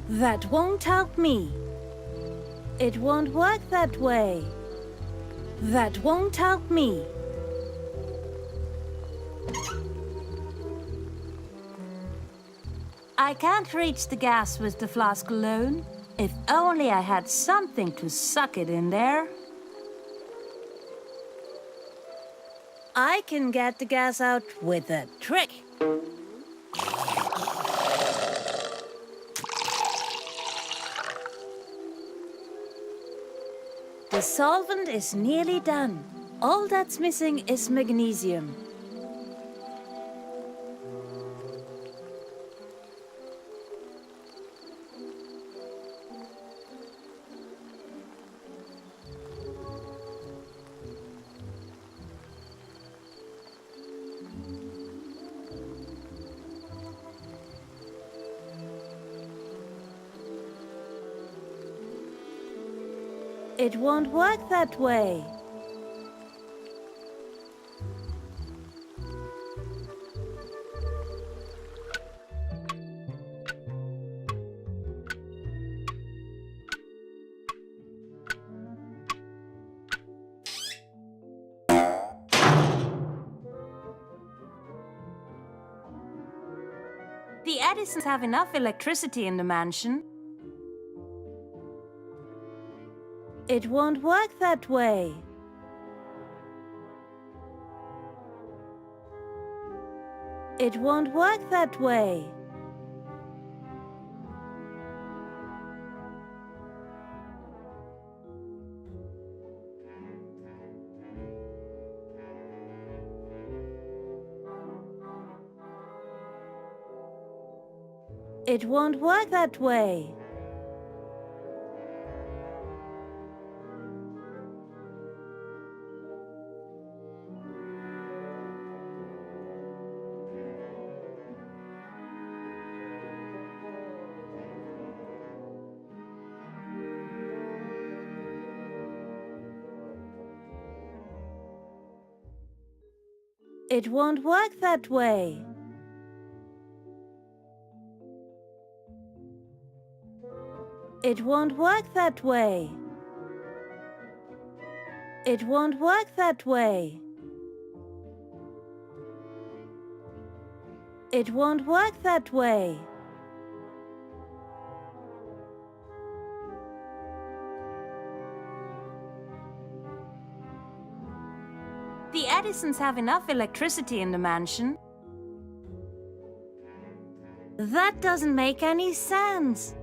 That won't help me. It won't work that way. That won't help me. I can't reach the gas with the flask alone. If only I had something to suck it in there. I can get the gas out with a trick. The solvent is nearly done. All that's missing is magnesium. It won't work that way. The Edisons have enough electricity in the mansion. It won't work that way. It won't work that way. It won't work that way. It won't work that way. It won't work that way. It won't work that way. It won't work that way. The Edisons have enough electricity in the mansion. That doesn't make any sense.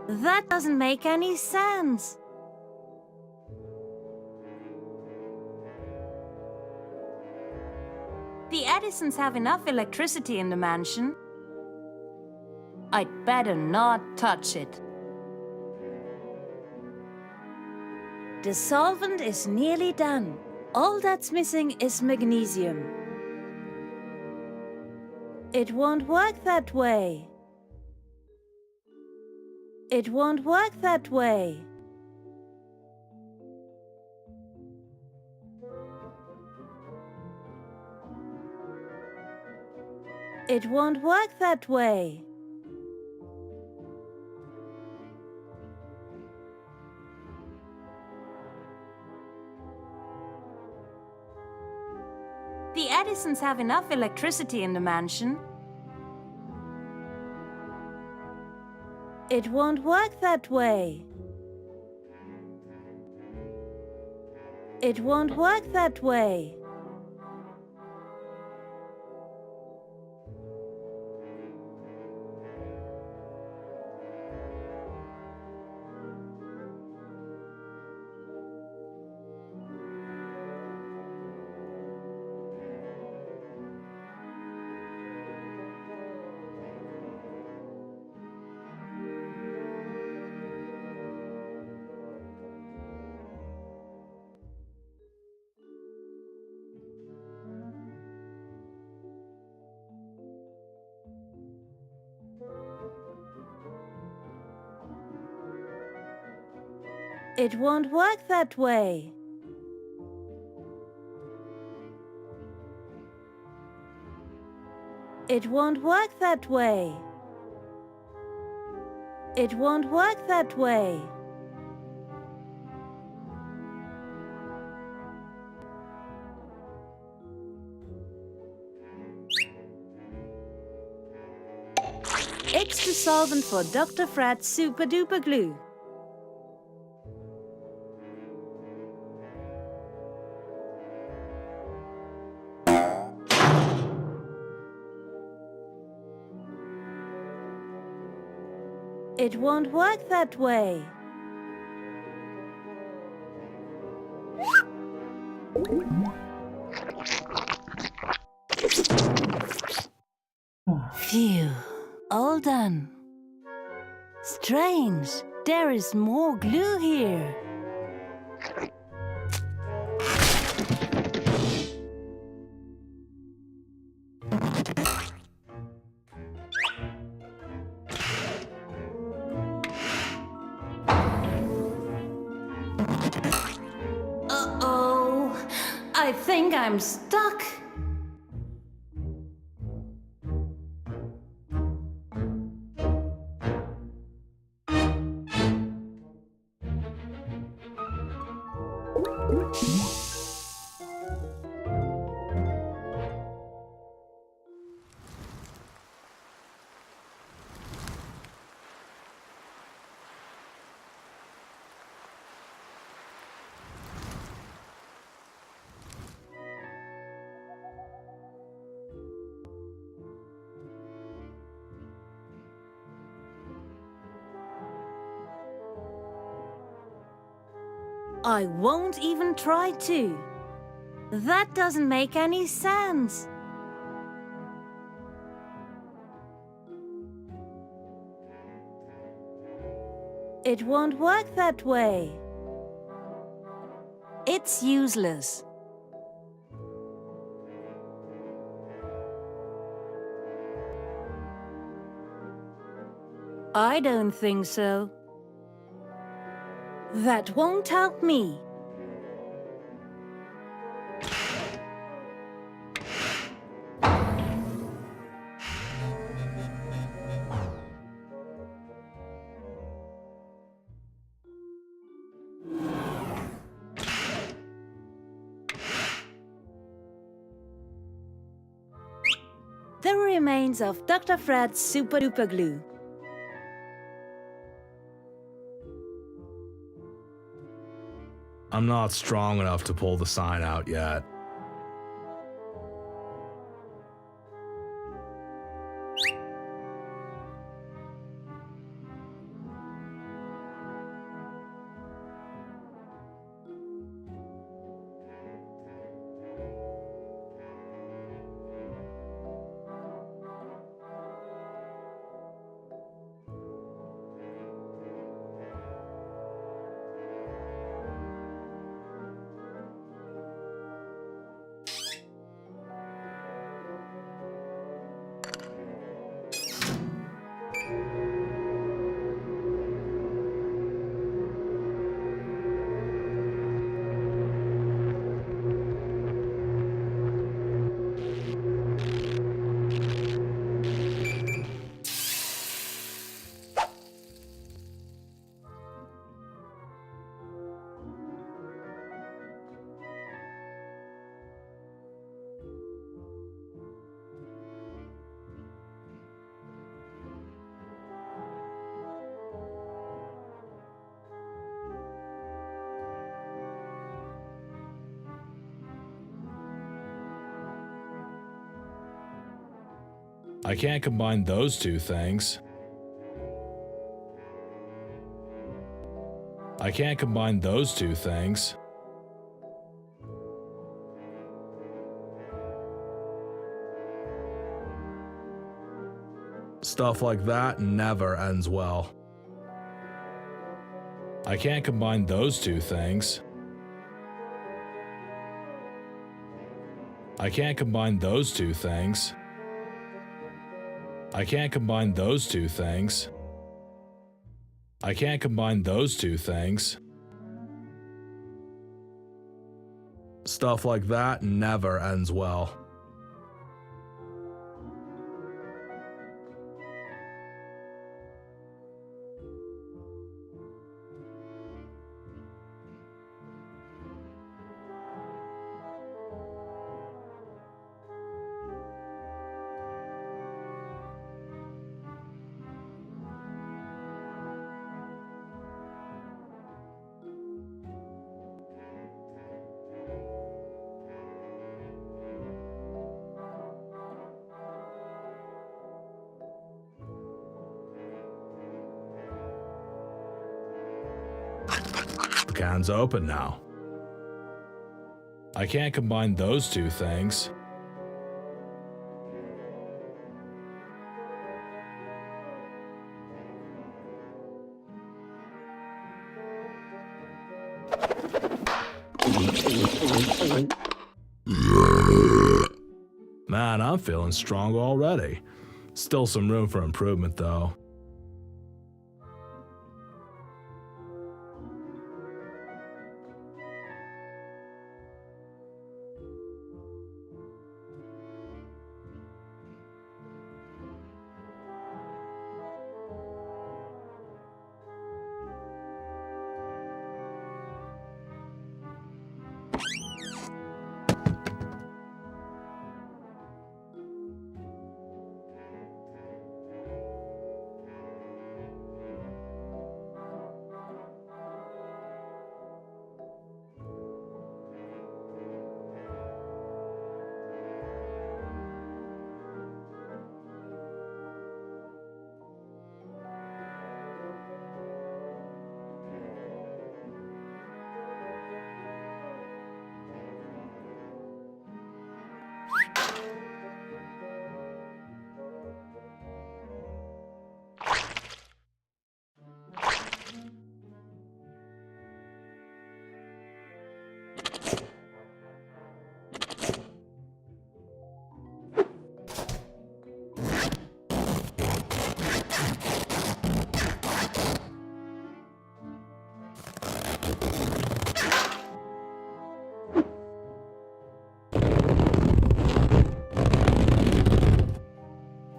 That doesn't make any sense. The Edisons have enough electricity in the mansion. I'd better not touch it. The solvent is nearly done. All that's missing is magnesium. It won't work that way. It won't work that way. It won't work that way. The Edisons have enough electricity in the mansion. It won't work that way. It won't work that way. It won't work that way. It won't work that way. It won't work that way. It's the solvent for Dr. Frat's super duper glue. It won't work that way. Phew, all done. Strange, there is more glue here. Uh-oh, I think I'm stuck. I won't even try to. That doesn't make any sense. It won't work that way. It's useless. I don't think so. That won't help me. The remains of Dr. Frat's super duper glue. I'm not strong enough to pull the sign out yet. I can't combine those two things. I can't combine those two things. Stuff like that never ends well. I can't combine those two things. I can't combine those two things. I can't combine those two things. I can't combine those two things. Stuff like that never ends well. The can's open now. I can't combine those two things. Man, I'm feeling strong already. Still some room for improvement, though.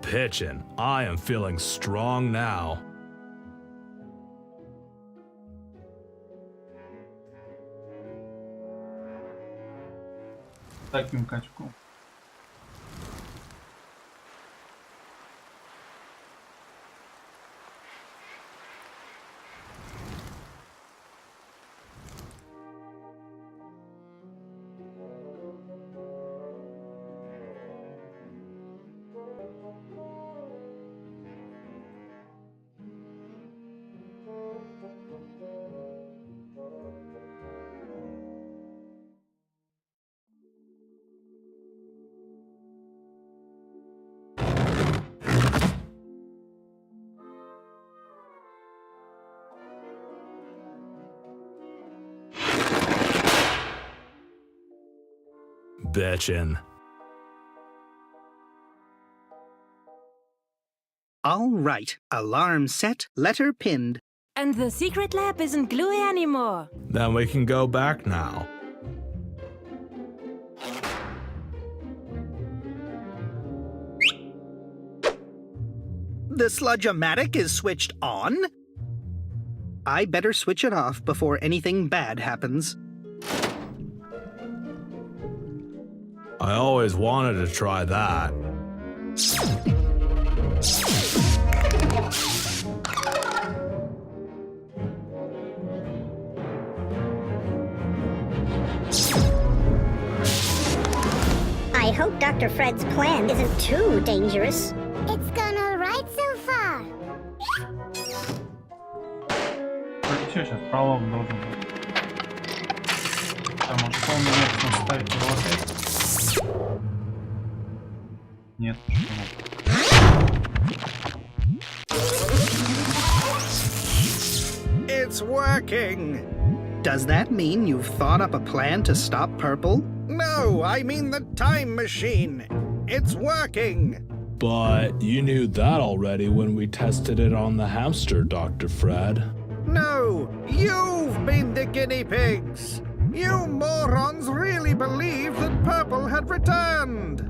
Pitchin'. I am feeling strong now. Таким качком. Bitchin'. All right. Alarm set, letter pinned. And the secret lab isn't gluey anymore. Then we can go back now. The sludge-o-matic is switched on? I better switch it off before anything bad happens. I always wanted to try that. I hope Dr. Fred's plan isn't too dangerous. It's gone all right so far. Что сейчас пролог должен быть? Потому что он мне ставить вот это. Нет, It's working! Does that mean you've thought up a plan to stop Purple? No, I mean the time machine. It's working! But you knew that already when we tested it on the hamster, Dr. Fred. No, you've been the guinea pigs! You morons really believed that Purple had returned!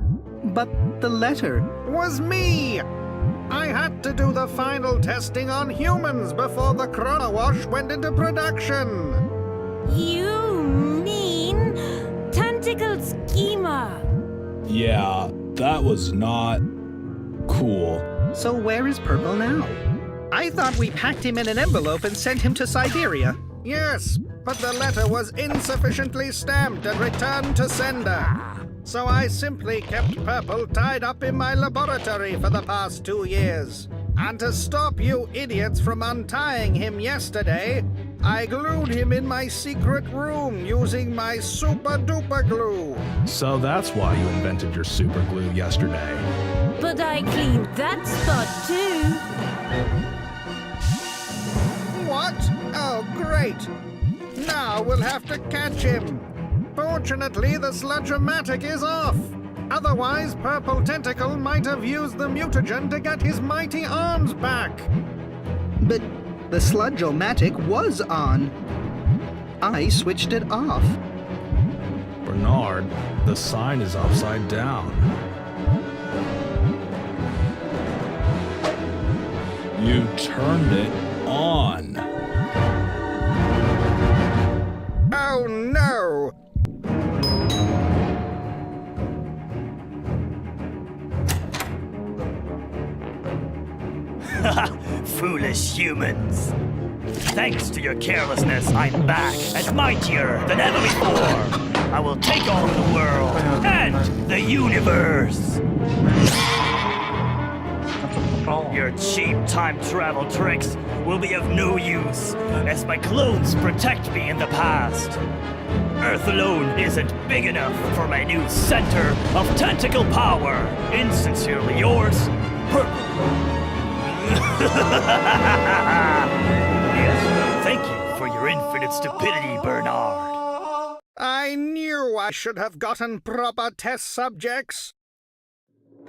But the letter was me! I had to do the final testing on humans before the Chrono Wash went into production! You mean Tentacle Schema? Yeah, that was not cool. So where is Purple now? I thought we packed him in an envelope and sent him to Siberia. Yes, but the letter was insufficiently stamped and returned to sender. So I simply kept Purple tied up in my laboratory for the past 2 years. And to stop you idiots from untying him yesterday, I glued him in my secret room using my super duper glue. So that's why you invented your super glue yesterday. But I cleaned that spot too. What? Oh, great. Now we'll have to catch him. Fortunately, the sludge-o-matic is off. Otherwise, Purple Tentacle might have used the mutagen to get his mighty arms back. But the sludge-o-matic was on. I switched it off. Bernard, the sign is upside down. You turned it on. Oh no! Foolish humans. Thanks to your carelessness, I'm back and mightier than ever before. I will take on the world and the universe. Your cheap time travel tricks will be of no use, as my clones protect me in the past. Earth alone isn't big enough for my new center of tentacle power. Insincerely yours, Purple. Yes, thank you for your infinite stupidity, Bernard. I knew I should have gotten proper test subjects.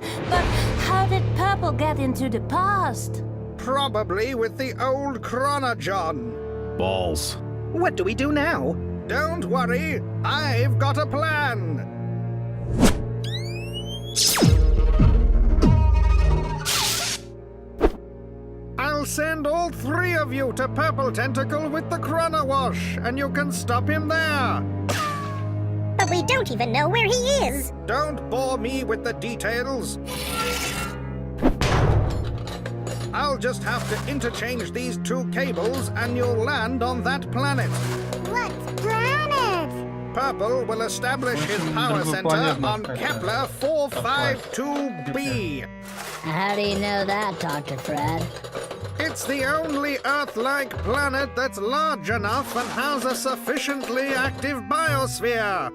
But how did Purple get into the past? Probably with the old Chronogon. Balls. What do we do now? Don't worry, I've got a plan. I'll send all three of you to Purple Tentacle with the Chrono Wash, and you can stop him there. But we don't even know where he is. Don't bore me with the details. I'll just have to interchange these two cables and you'll land on that planet. What planet? Purple will establish his power center on Kepler 452b. How do you know that, Dr. Fred? It's the only Earth-like planet that's large enough and has a sufficiently active biosphere.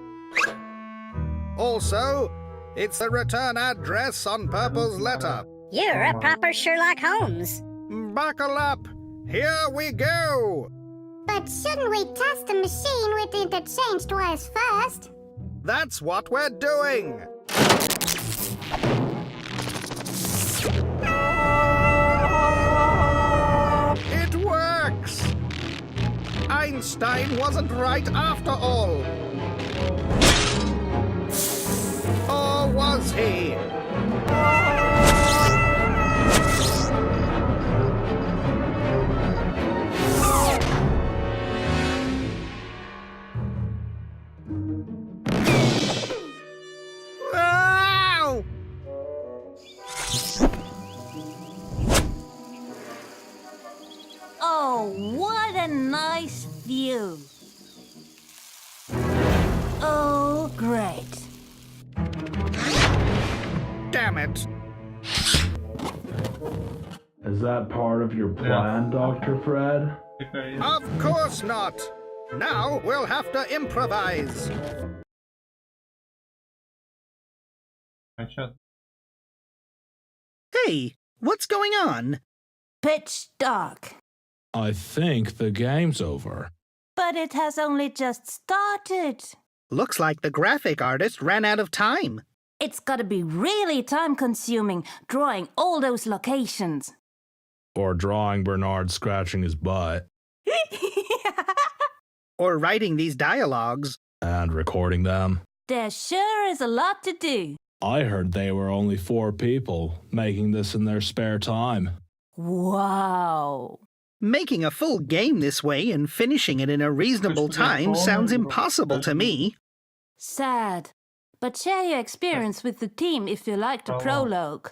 Also, it's the return address on Purple's letter. You're a proper Sherlock Holmes. Buckle up! Here we go! But shouldn't we test the machine with interchange twice first? That's what we're doing! It works! Einstein wasn't right after all. Or was he? Ow! Oh, what a nice view. Oh, great. Damn it. Is that part of your plan, Dr. Fred? Of course not. Now we'll have to improvise. Hey, what's going on? Pitch dark. I think the game's over. But it has only just started. Looks like the graphic artist ran out of time. It's gotta be really time-consuming drawing all those locations. Or drawing Bernard scratching his butt. Or writing these dialogues. And recording them. There sure is a lot to do. I heard they were only 4 people making this in their spare time. Wow. Making a full game this way and finishing it in a reasonable time sounds impossible to me. Sad. But share your experience with the team if you like the prologue.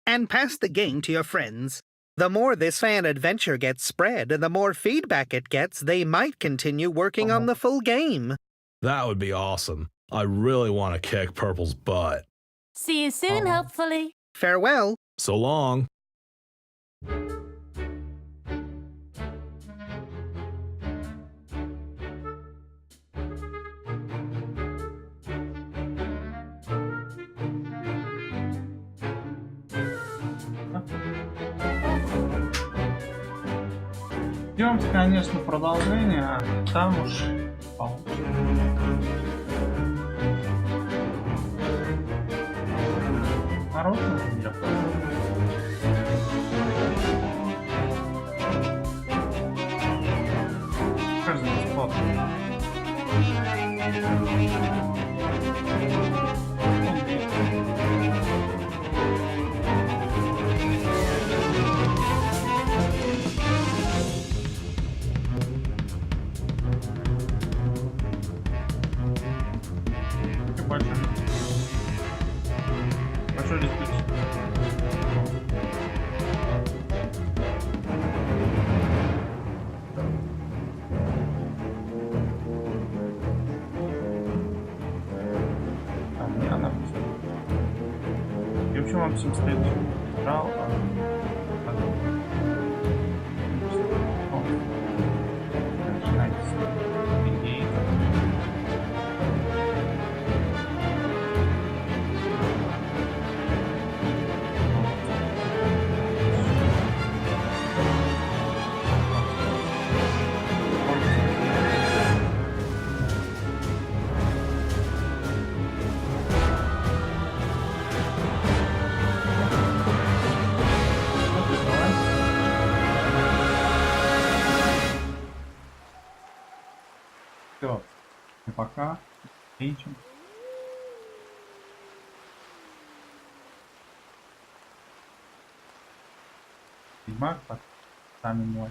And pass the game to your friends. The more this fan adventure gets spread and the more feedback it gets, they might continue working on the full game. That would be awesome. I really want to kick Purple's butt. See you soon, hopefully. Farewell. So long. Ждем, конечно, продолжение, а там уж получится. Народ я каждый спот. Большой респект. А мне она писала. И в общем вам всем следующий брал. Все, пока, встречи. Ведьмак, сами мой.